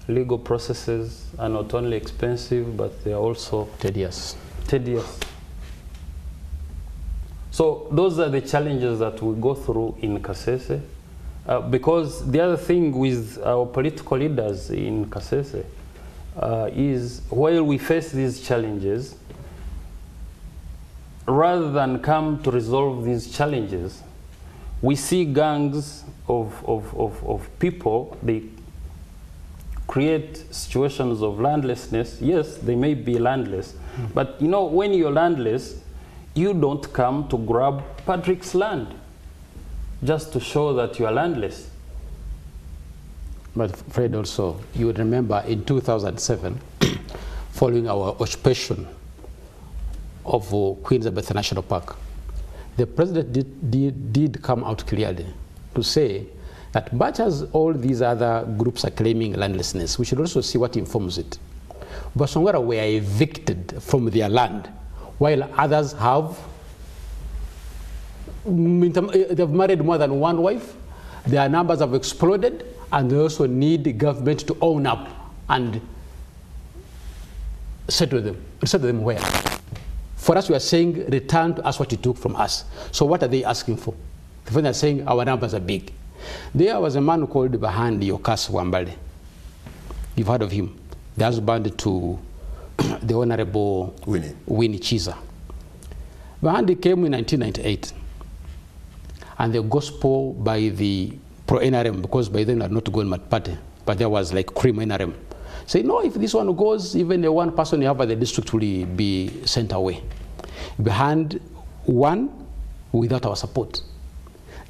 legal processes are not only expensive, but they are also tedious. So those are the challenges that we go through in Kasese. Because the other thing with our political leaders in Kasese is while we face these challenges, rather than come to resolve these challenges, we see gangs of people. They create situations of landlessness. Yes, they may be landless, but you know, when you're landless, you don't come to grab Patrick's land just to show that you are landless. But Fred, also, you would remember in 2007, following our occupation of Queen Elizabeth National Park, the president did come out clearly to say that much as all these other groups are claiming landlessness, we should also see what informs it. Basongora were evicted from their land, while others have they've married more than one wife, their numbers have exploded, and they also need the government to own up and settle them. Settle them where? For us, we are saying, return to us what you took from us. So what are they asking for? They are saying our numbers are big. There was a man called Bahandi Yokas Wambale. You've heard of him. The husband to the Honorable Winnie Chiza. Bahandi came in 1998. And the gospel by the pro-NRM, because by then I had not gone my party, but there was like cream NRM, say, no, if this one goes, even the one person you have at the district will be sent away. Behind one, without our support.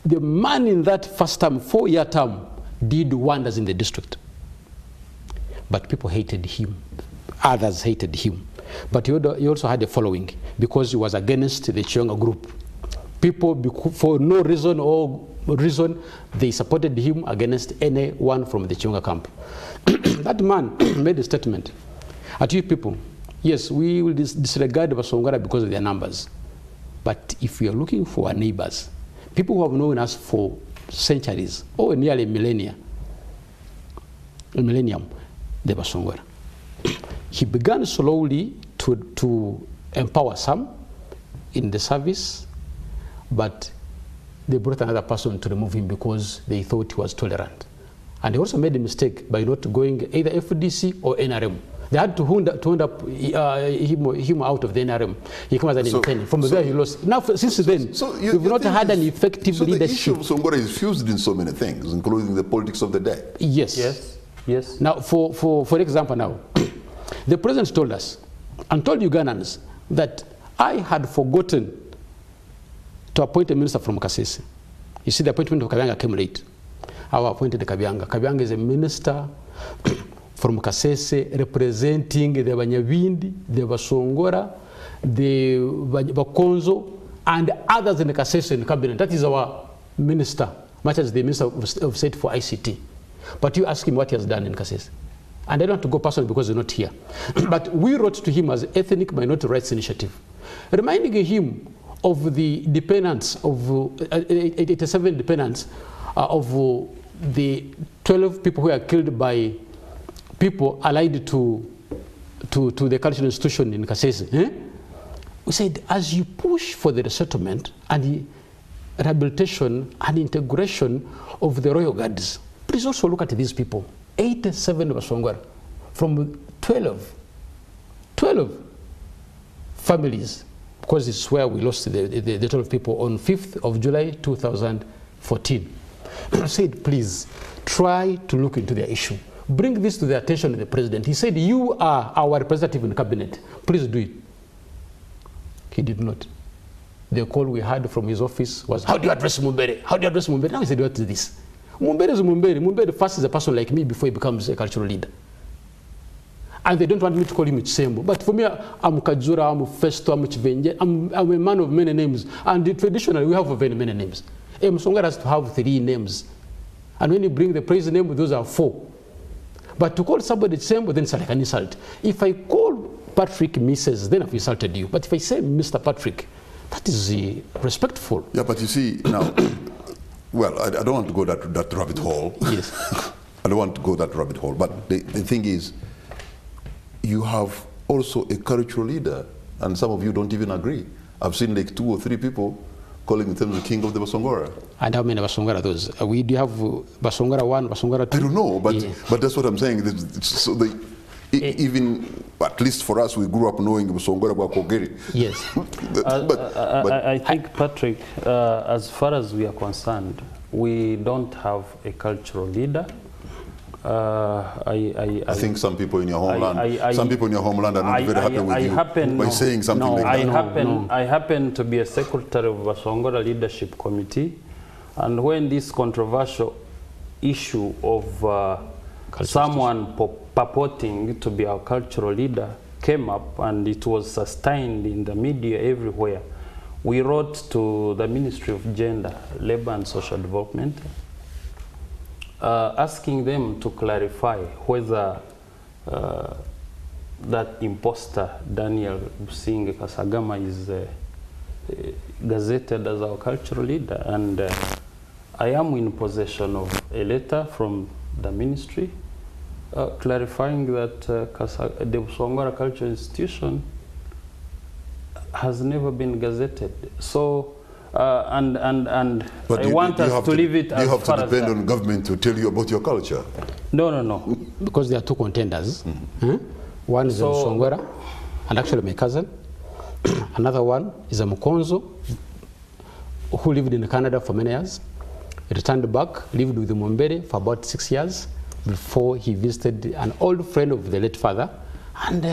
The man in that first term, 4-year term, did wonders in the district. But people hated him. Others hated him. But he also had a following, because he was against the Chionga group. People, for no reason or reason, they supported him against anyone from the Chionga camp. That man made a statement. At you people, yes, we will disregard Basongora because of their numbers. But if we are looking for our neighbors, people who have known us for centuries, or nearly a millennium, the Basongora. He began slowly to empower some in the service, but they brought another person to remove him because they thought he was tolerant. And they also made a mistake by not going either FDC or NRM. They had to wound up him out of the NRM. He came as an independent. From there he lost. Now, since then, we've not had an effective leadership. The issue of Basongora is fused in so many things, including the politics of the day. Yes. Now, for example now, the president told us, and told Ugandans, that I had forgotten to appoint a minister from Kasese. You see, the appointment of Kabyanga came late. I appointed Kabyanga. Kabyanga is a minister from Kasese representing the Banyabindi, the Basongora, the Bakonzo, and others in the Kasese in the cabinet. That is our minister, much as the minister of state for ICT. But you ask him what he has done in Kasese. And I don't want to go personally because he's not here. But we wrote to him as Ethnic Minority Rights Initiative, reminding him of the dependents, of 87 dependents of the 12 people who are killed by people allied to the cultural institution in Kasese. We said, as you push for the resettlement and the rehabilitation and integration of the royal guards, please also look at these people. 87 Basongora from 12 families, because it's where we lost the 12 people on 5th of July 2014. I said, please try to look into their issue. Bring this to the attention of the president. He said, you are our representative in the cabinet. Please do it. He did not. The call we had from his office was, how do you address Mumbere? How do you address Mumbere? Now he said, what is this? Mumbere is Mumbere. Mumbere first is a person like me before he becomes a cultural leader. And they don't want me to call him Chisembo. But for me, I'm Kajura, I'm Festo, I'm Chivenje. I'm a man of many names. And traditionally, we have very many names. Basongora has to have 3 names. And when you bring the praise name, those are 4. But to call somebody Chisembo, then it's like an insult. If I call Patrick Mrs., then I've insulted you. But if I say Mr. Patrick, that is respectful. Yeah, but you see, now, well, I don't want to go that rabbit hole. Yes. I don't want to go that rabbit hole. But the thing is, you have also a cultural leader, and some of you don't even agree. I've seen like 2 or 3 people calling themselves the king of the Basongora. And how many Basongora are those? We do have Basongora 1, Basongora 2? I don't know, but that's what I'm saying. So even, at least for us, we grew up knowing Basongora Bakogeri. Yes. I think, Patrick, as far as we are concerned, we don't have a cultural leader. I think some people in your homeland, are not very happy with you by saying something like that. I happen to be a secretary of Basongora Leadership Committee, and when this controversial issue of someone purporting to be our cultural leader came up, and it was sustained in the media everywhere, we wrote to the Ministry of Gender, Labor and Social Development, asking them to clarify whether that imposter, Daniel Busingye Kasagama, is gazetted as our cultural leader. And I am in possession of a letter from the ministry clarifying that the Basongora Cultural Institution has never been gazetted. So, and I want us to leave it as far as that. You have to depend on government to tell you about your culture. No. Because there are 2 contenders. One is a Basongora, and actually my cousin. Another one is a Mukonzo, who lived in Canada for many years. He returned back, lived with the Mumbere for about 6 years before he visited an old friend of the late father. And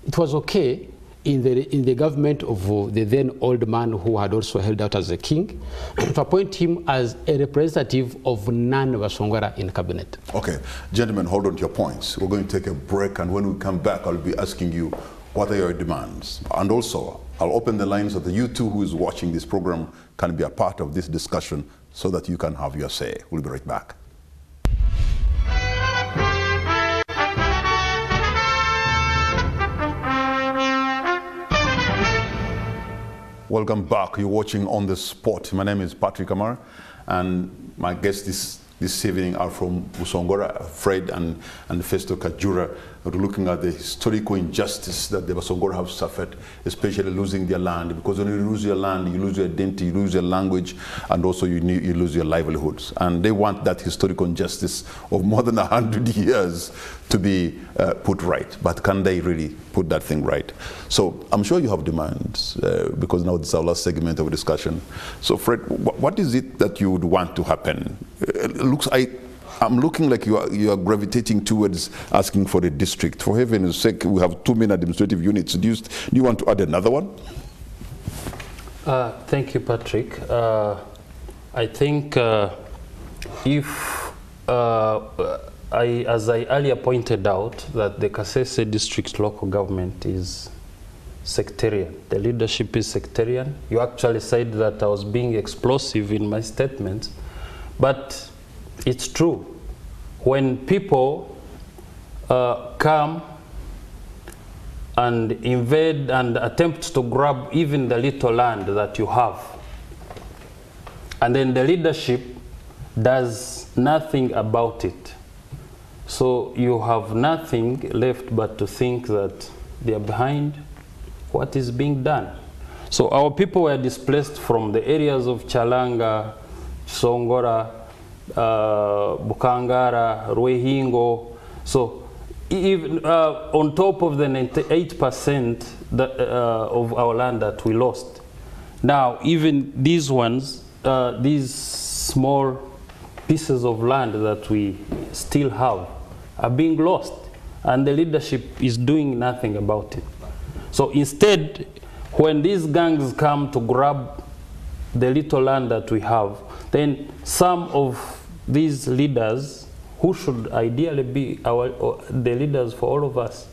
it was okay in the government of the then old man who had also held out as a king to appoint him as a representative of non-Basongora in cabinet. Okay, gentlemen, hold on to your points. We're going to take a break, and when we come back, I'll be asking you, what are your demands? And also, I'll open the lines so that you too who is watching this program can be a part of this discussion so that you can have your say. We'll be right back. Welcome back. You're watching On the Spot. My name is Patrick Kamara, and my guests this evening are from Basongora, Fred and Festo Kajura. We're looking at the historical injustice that the Basongora have suffered, especially losing their land. Because when you lose your land, you lose your identity, you lose your language, and also you lose your livelihoods. And they want that historical injustice of more than 100 years to be put right. But can they really put that thing right? So I'm sure you have demands, because now this is our last segment of discussion. So Fred, what is it that you would want to happen? I'm looking like you are gravitating towards asking for a district. For heaven's sake, we have 2 main administrative units. Do you want to add another one? Thank you, Patrick. I think if, as I earlier pointed out, that the Kasese district local government is sectarian. The leadership is sectarian. You actually said that I was being explosive in my statements, but it's true. When people come and invade and attempt to grab even the little land that you have, and then the leadership does nothing about it, so you have nothing left but to think that they are behind what is being done. So our people were displaced from the areas of Chalanga, Songora, Bukangara, Rwehingo. So even on top of the 98% of our land that we lost, now even these ones, these small pieces of land that we still have are being lost, and the leadership is doing nothing about it. So instead, when these gangs come to grab the little land that we have, then some of these leaders, who should ideally be the leaders for all of us,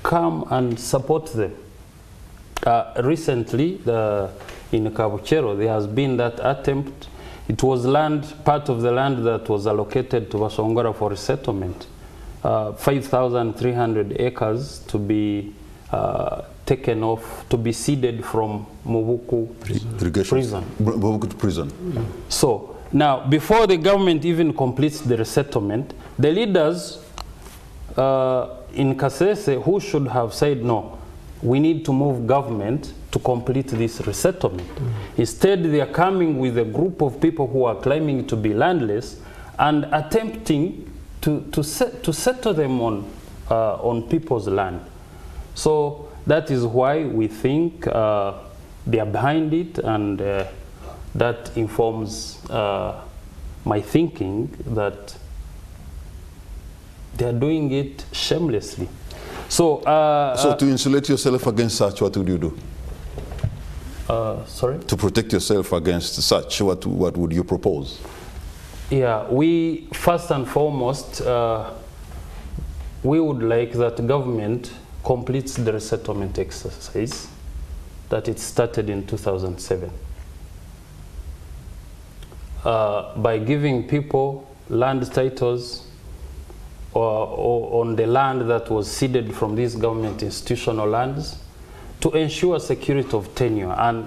come and support them. Recently, in Kabuchero, there has been that attempt. It was part of the land that was allocated to Basongora for resettlement. 5,300 acres to be taken off, to be ceded from Mubuku prison. Mubuku prison. Mm. So now, before the government even completes the resettlement, the leaders in Kasese who should have said, no, we need to move government to complete this resettlement. Mm. Instead, they are coming with a group of people who are claiming to be landless and attempting to settle them on people's land. So that is why we think they are behind it, and that informs my thinking that they are doing it shamelessly. So to insulate yourself against such, what would you do? Sorry? To protect yourself against such, what would you propose? Yeah, we first and foremost, we would like that government completes the resettlement exercise that it started in 2007 by giving people land titles or on the land that was ceded from these government institutional lands to ensure security of tenure and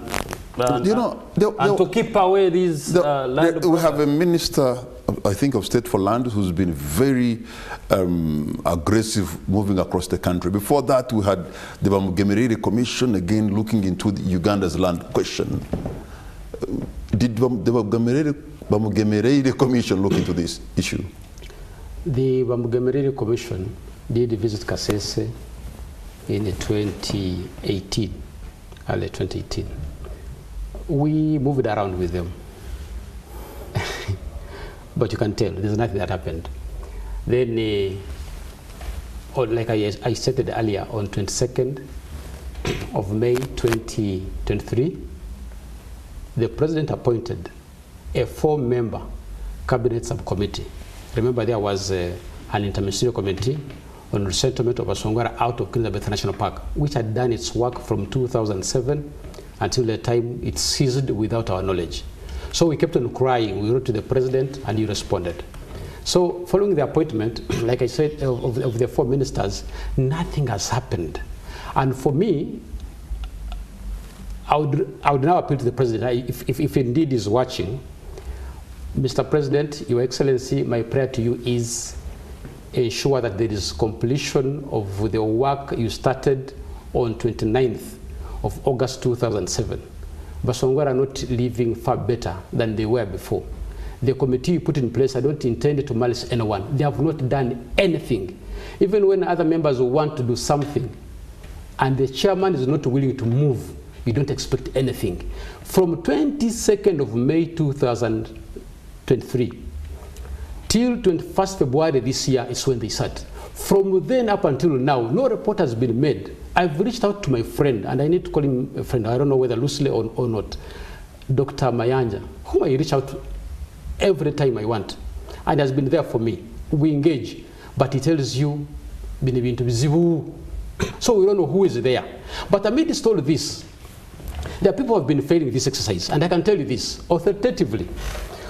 to keep away these land. We have a minister, I think, of State for Land who's been very aggressive moving across the country. Before that, we had the Bamugemerere Commission, again, looking into Uganda's land question. Did the Bamugemerere Commission look into this issue? The Bamugemerere Commission did visit Kasese in 2018, early 2018. We moved around with them. But you can tell, there's nothing that happened. Then, like I stated earlier, on 22nd of May 2023, the President appointed a 4-member cabinet subcommittee. Remember, there was an interministerial committee on resettlement of Basongora out of Elizabeth National Park, which had done its work from 2007 until the time it ceased without our knowledge. So we kept on crying. We wrote to the President and he responded. So following the appointment, like I said, of the 4 ministers, nothing has happened. And for me, I would now appeal to the President, if indeed he's watching. Mr. President, Your Excellency, my prayer to you is ensure that there is completion of the work you started on 29th of August 2007. Basongora are not living far better than they were before. The committee you put in place, I don't intend to malice anyone. They have not done anything. Even when other members want to do something and the chairman is not willing to move, you don't expect anything. From 22nd of May 2023 till 21st February this year is when they start. From then up until now, no report has been made. I've reached out to my friend, and I need to call him a friend, I don't know whether loosely or not, Dr. Mayanja, whom I reach out to every time I want, and has been there for me. We engage, but he tells you, so we don't know who is there. But amidst all this, there are people who have been failing this exercise, and I can tell you this authoritatively.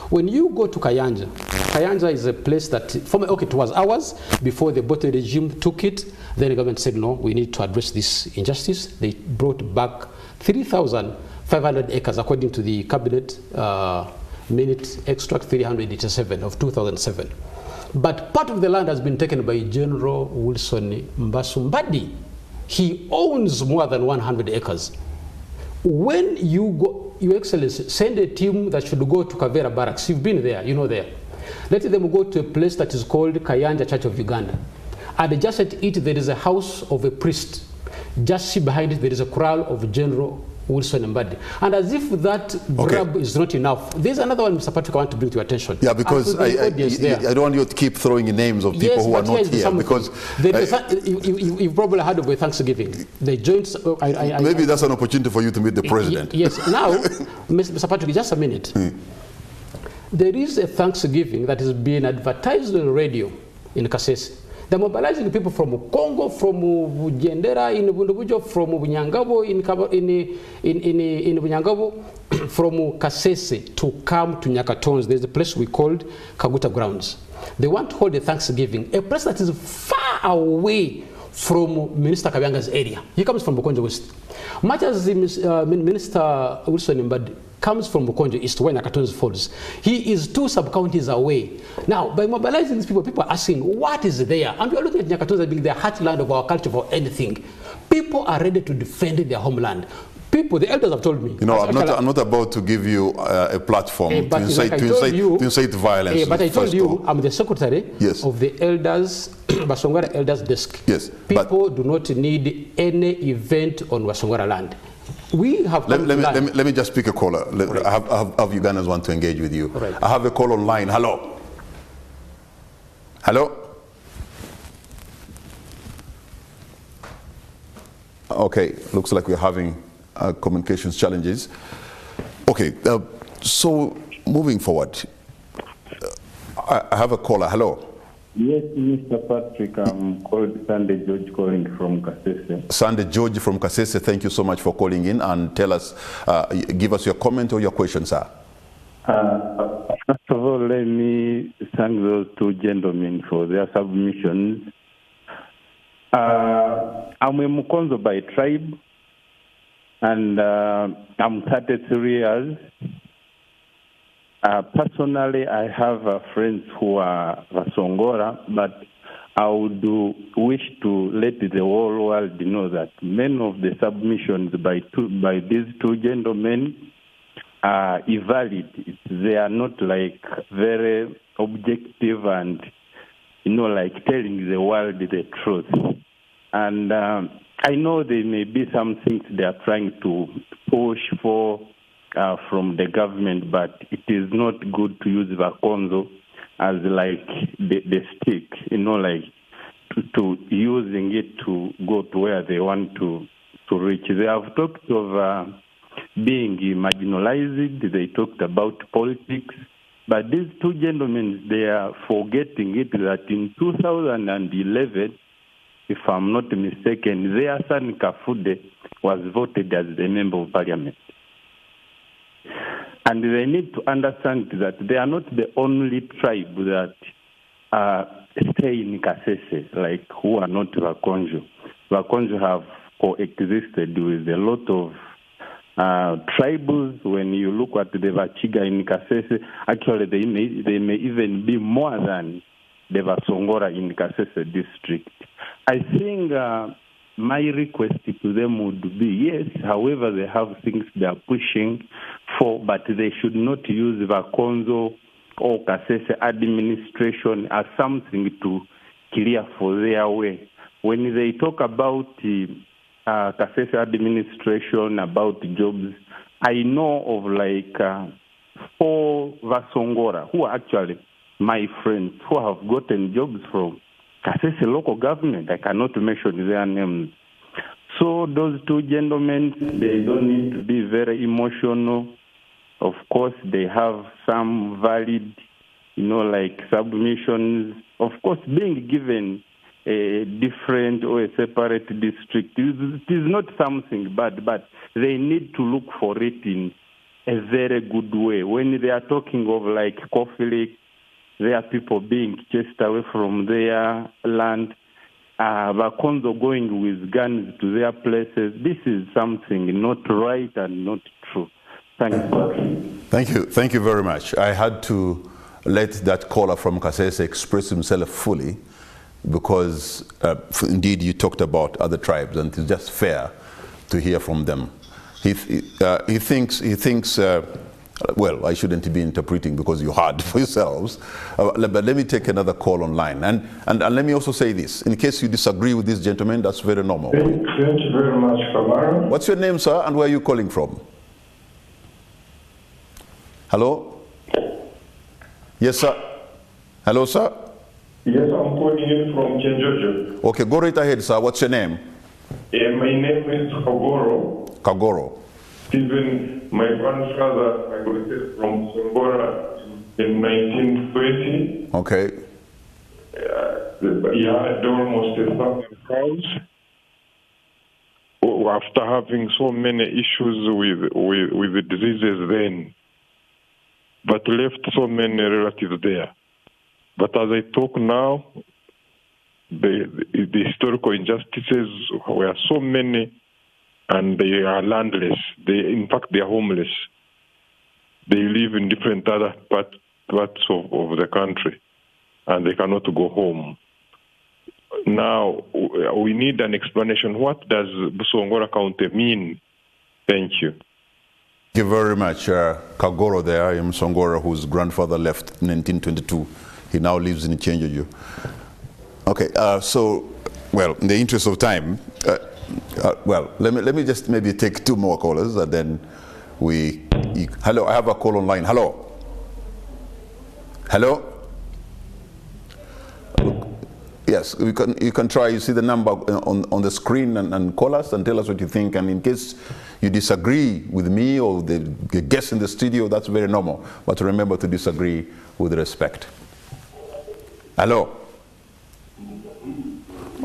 When you go to Kayanja, Kayanja is a place that, it was ours before the Bote regime took it. Then the government said, no, we need to address this injustice. They brought back 3,500 acres, according to the cabinet minute extract 387 of 2007. But part of the land has been taken by General Wilson Mbasumbadi. He owns more than 100 acres. When you go, Your Excellency, send a team that should go to Kavera Barracks. You've been there, you know there. Let them go to a place that is called Kayanja Church of Uganda. And just at it, there is a house of a priest. Just see behind it, there is a corral of General Wilson Mbadi. And as if that grab is not enough, there's another one, Mr. Patrick, I want to bring to your attention. Yeah, because I don't want you to keep throwing in names of people who are not here. Because you've probably heard of a Thanksgiving. The joint. Maybe that's an opportunity for you to meet the President. Yes. Now, Mr. Patrick, just a minute. There is a Thanksgiving that is being advertised on the radio in Kasese. They're mobilizing people from Congo, from Gendera in Bundubujo, from Bunyangabo in Bunyangabo, from Kasese to come to Nyakatons. There's a place we called Kaguta Grounds. They want to hold a Thanksgiving, a place that is far away from Minister Kabyanga's area. He comes from Bukonjo West. Much as Minister Wilson Mbadi comes from Bukonjo East, where Nyakatons falls, he is 2 sub-counties away. Now, by mobilizing these people, people are asking, what is there? And we are looking at Nyakatons as being the heartland of our culture for anything. People are ready to defend their homeland. People, the elders have told me. You know, I'm not about to give you a platform to incite violence. But I told you, I'm the secretary of the elders, Basongora Elders Desk. Yes. People do not need any event on Basongora land. We have let me just pick a caller. Right. I have Ugandans want to engage with you. Right. I have a call online. Hello. Hello. Okay, looks like we're having communications challenges. Okay, so moving forward, I have a caller. Hello. Yes, Mr. Patrick, I'm called Sunday George calling from Kasese. Sunday George from Kasese, thank you so much for calling in, and tell us, give us your comment or your question, sir. First of all, let me thank those 2 gentlemen for their submissions. I'm a Mukonzo by tribe, and I'm 33 years. Personally, I have friends who are Basongora, but I would wish to let the whole world know that many of the submissions by these 2 gentlemen are invalid. They are not like very objective and, you know, like telling the world the truth. And I know there may be some things they are trying to push for from the government, but it is not good to use Vakonzo as like the stick, you know, like to using it to go to where they want to reach. They have talked of being marginalized. They talked about politics. But these 2 gentlemen, they are forgetting it that in 2011, if I'm not mistaken, their son Kafude was voted as the member of parliament. And they need to understand that they are not the only tribe that stay in Kasese, like who are not Vakonjo. Vakonjo have coexisted with a lot of tribes. When you look at the Vachiga in Kasese, actually they may even be more than the Basongora in Kasese district. I think my request to them would be, yes, however, they have things they are pushing for, but they should not use Vakonzo or Kasese administration as something to clear for their way. When they talk about Kasese administration, about jobs, I know of like 4 Basongora who are actually my friends who have gotten jobs from Kasese local government. I cannot mention their names. So those 2 gentlemen, they don't need to be very emotional. Of course, they have some valid, you know, like submissions. Of course, being given a different or a separate district it is not something bad, but they need to look for it in a very good way. When they are talking of like conflict, their people being chased away from their land, Vakonzo going with guns to their places, this is something not right and not true. Thanks. Thank you very much. I had to let that caller from Kasese express himself fully, because indeed you talked about other tribes, and it's just fair to hear from them. He thinks. Well, I shouldn't be interpreting because you heard for yourselves. But let me take another call online. And let me also say this. In case you disagree with this gentleman, that's very normal. Thank you very much, Kamara. What's your name, sir, and where are you calling from? Hello? Yes, sir. Hello, sir? Yes, I'm calling in from Chenjojo. Okay, go right ahead, sir. What's your name? My name is Kagoro. Kagoro. Even my grandfather migrated from Songora in 1920. Okay. He had almost 1,000 cows. After having so many issues with the diseases then, but left so many relatives there. But as I talk now, the historical injustices were so many, and they are landless. In fact, they are homeless. They live in different other parts of the country, and they cannot go home. Now, we need an explanation. What does Basongora County mean? Thank you. Thank you very much. Kagoro there, Basongora, whose grandfather left in 1922. He now lives in Chenjeju. Okay, so, well, in the interest of time, well, let me just maybe take two more callers, and then hello, I have a call online. Hello? Hello? Yes, you can try. You see the number on the screen and call us and tell us what you think. And in case you disagree with me or the guest in the studio, that's very normal. But remember to disagree with respect. Hello?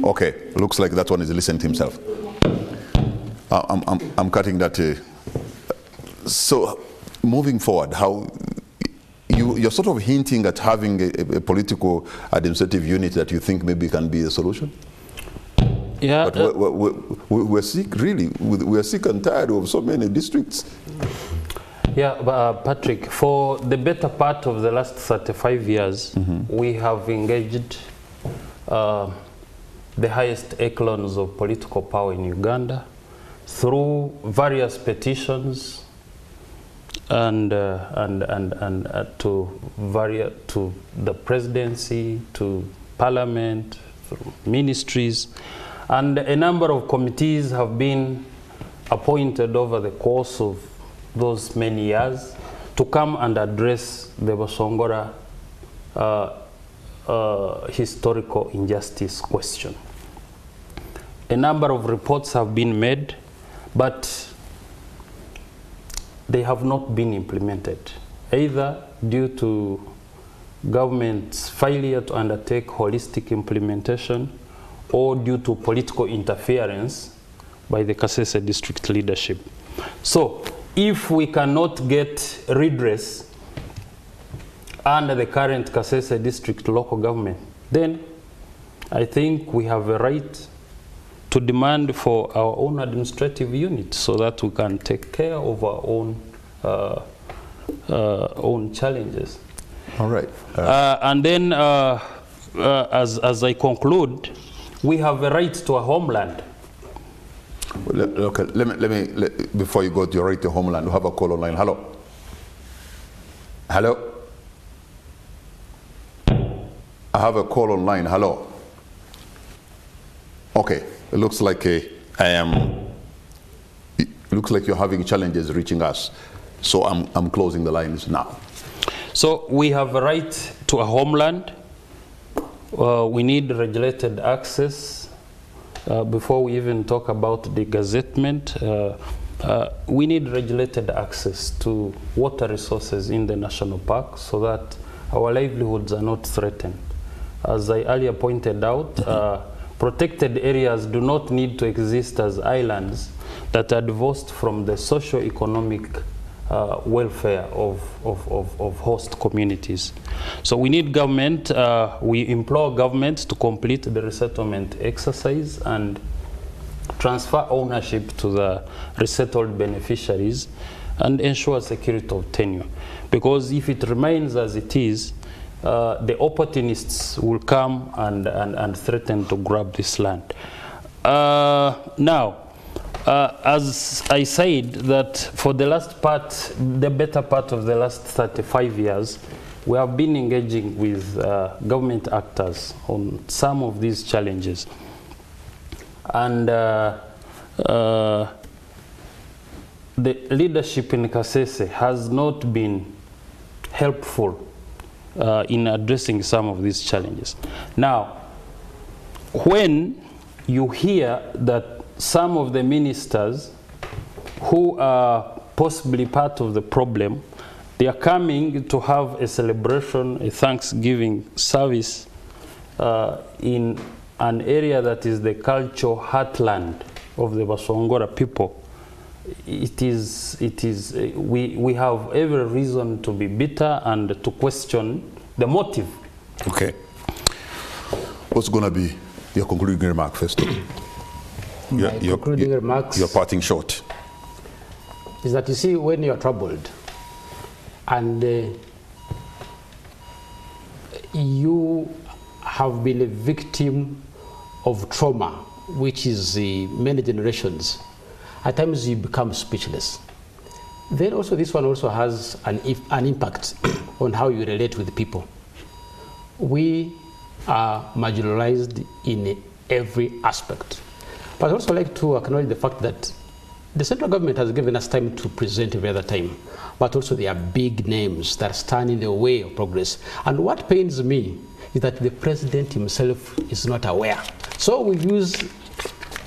Okay, looks like that one is listening to himself. I'm cutting that. So, moving forward, how you're sort of hinting at having a political administrative unit that you think maybe can be a solution? Yeah. But we're sick, really. We're sick and tired of so many districts. Yeah, Patrick, for the better part of the last 35 years, we have engaged the highest echelons of political power in Uganda through various petitions and to the presidency, to parliament, through ministries, and a number of committees have been appointed over the course of those many years to come and address the Basongora historical injustice question. A number of reports have been made, but they have not been implemented, either due to government's failure to undertake holistic implementation or due to political interference by the Kasese district leadership. So, if we cannot get redress under the current Kasese district local government, then I think we have a right to demand for our own administrative unit so that we can take care of our own challenges. All right. And then, as I conclude, we have a right to a homeland. Okay, let me before you go to your right to homeland, we have a call online. Hello. Hello. I have a call online. Hello. Okay. It looks like it looks like you're having challenges reaching us. So I'm closing the lines now. So we have a right to a homeland. We need regulated access. Before we even talk about the gazettement, we need regulated access to water resources in the national park so that our livelihoods are not threatened. As I earlier pointed out, protected areas do not need to exist as islands that are divorced from the socio-economic welfare of host communities. So we need government, we implore government to complete the resettlement exercise and transfer ownership to the resettled beneficiaries and ensure security of tenure. Because if it remains as it is, the opportunists will come and threaten to grab this land. Now, as I said, that for the better part of the last 35 years, we have been engaging with government actors on some of these challenges. And the leadership in Kasese has not been helpful in addressing some of these challenges. Now, when you hear that some of the ministers who are possibly part of the problem, They are coming to have a celebration, a Thanksgiving service in an area that is the cultural heartland of the Basongora people. We have every reason to be bitter and to question the motive. Okay. What's going to be your concluding remark first? Concluding remarks. Your parting shot. Is that, you see, when you're troubled and you have been a victim of trauma, which is many generations, at times you become speechless. Then also this one also has an impact on how you relate with people. We are marginalized in every aspect. But I'd also like to acknowledge the fact that the central government has given us time to present every other time, but also there are big names that stand in the way of progress. And what pains me is that the president himself is not aware. So we use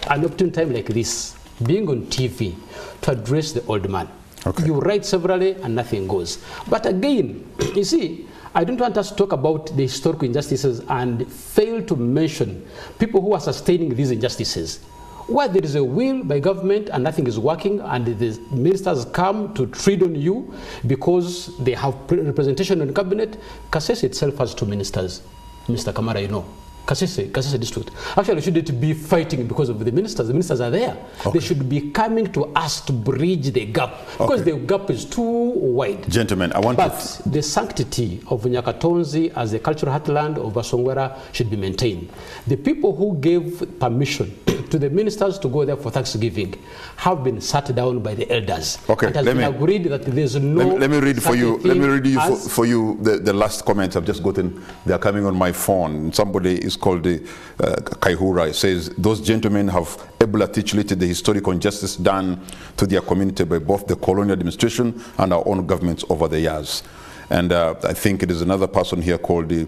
an opportune time like this, being on TV, to address the old man. Okay. You write severally and nothing goes. But again, you see, I don't want us to talk about the historical injustices and fail to mention people who are sustaining these injustices. Where there is a will by government and nothing is working, and the ministers come to tread on you because they have representation in the cabinet. Kasese itself has 2 ministers. Mr. Kamara, you know. Kasese district. Actually, shouldn't be fighting because of the ministers. The ministers are there. Okay. They should be coming to us to bridge the gap, because the gap is too wide. Gentlemen, I want But the sanctity of Nyakatonzi as a cultural heartland of Basongora should be maintained. The people who gave permission to the ministers to go there for Thanksgiving have been sat down by the elders. Okay, it has been agreed that there's no. Let me read for you. Let me read for you the last comment I've just gotten. They are coming on my phone. Somebody is called Kaihura. It says, those gentlemen have ably articulated the historical injustice done to their community by both the colonial administration and our own governments over the years. And I think it is another person here called Eddie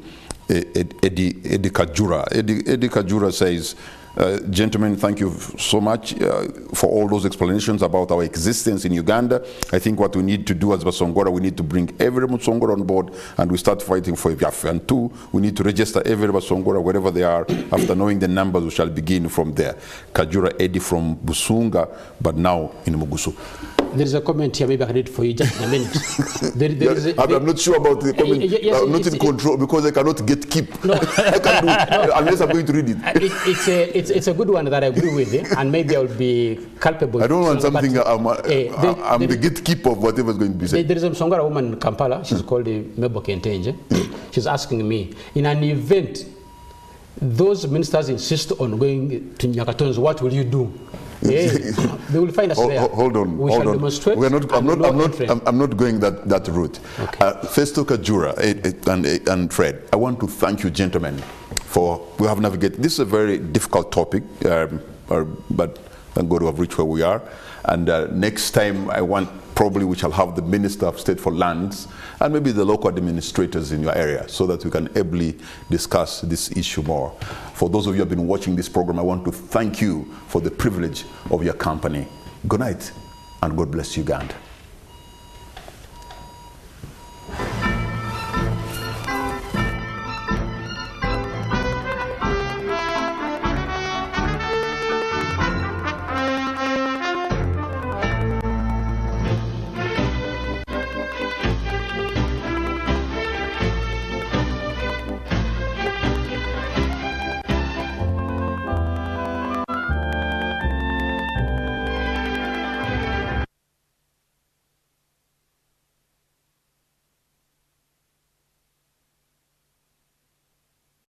Kajura. Eddie Kajura says, gentlemen, thank you so much for all those explanations about our existence in Uganda. I think what we need to do as Basongora, we need to bring every Basongora on board and we start fighting for Ibiafe. And 2, we need to register every Basongora wherever they are. After knowing the numbers, we shall begin from there. Kajura Eddie from Busunga, but now in Mugusu. There is a comment here, maybe I can read for you just in a minute. I'm not sure about the comment. Yes, I'm not in control because I cannot get keep. No. I can't do it unless I'm going to read it. It's a good one that I agree with, and maybe I will be culpable. I don't want something, I'm the gatekeeper of whatever is going to be said. There is a Msongara woman in Kampala, she's called Mebo Kentenje. She's asking me, in an event, those ministers insist on going to Nyakatonzi, what will you do? Yeah, they will find us there. Hold on. We shall demonstrate. I'm not going that route. Okay. Festo Kajura and Fred, I want to thank you, gentlemen, for we have navigated. This is a very difficult topic, but thank God we have reached where we are. And next time, probably we shall have the Minister of State for Lands and maybe the local administrators in your area so that we can ably discuss this issue more. For those of you who have been watching this program, I want to thank you for the privilege of your company. Good night and God bless Uganda.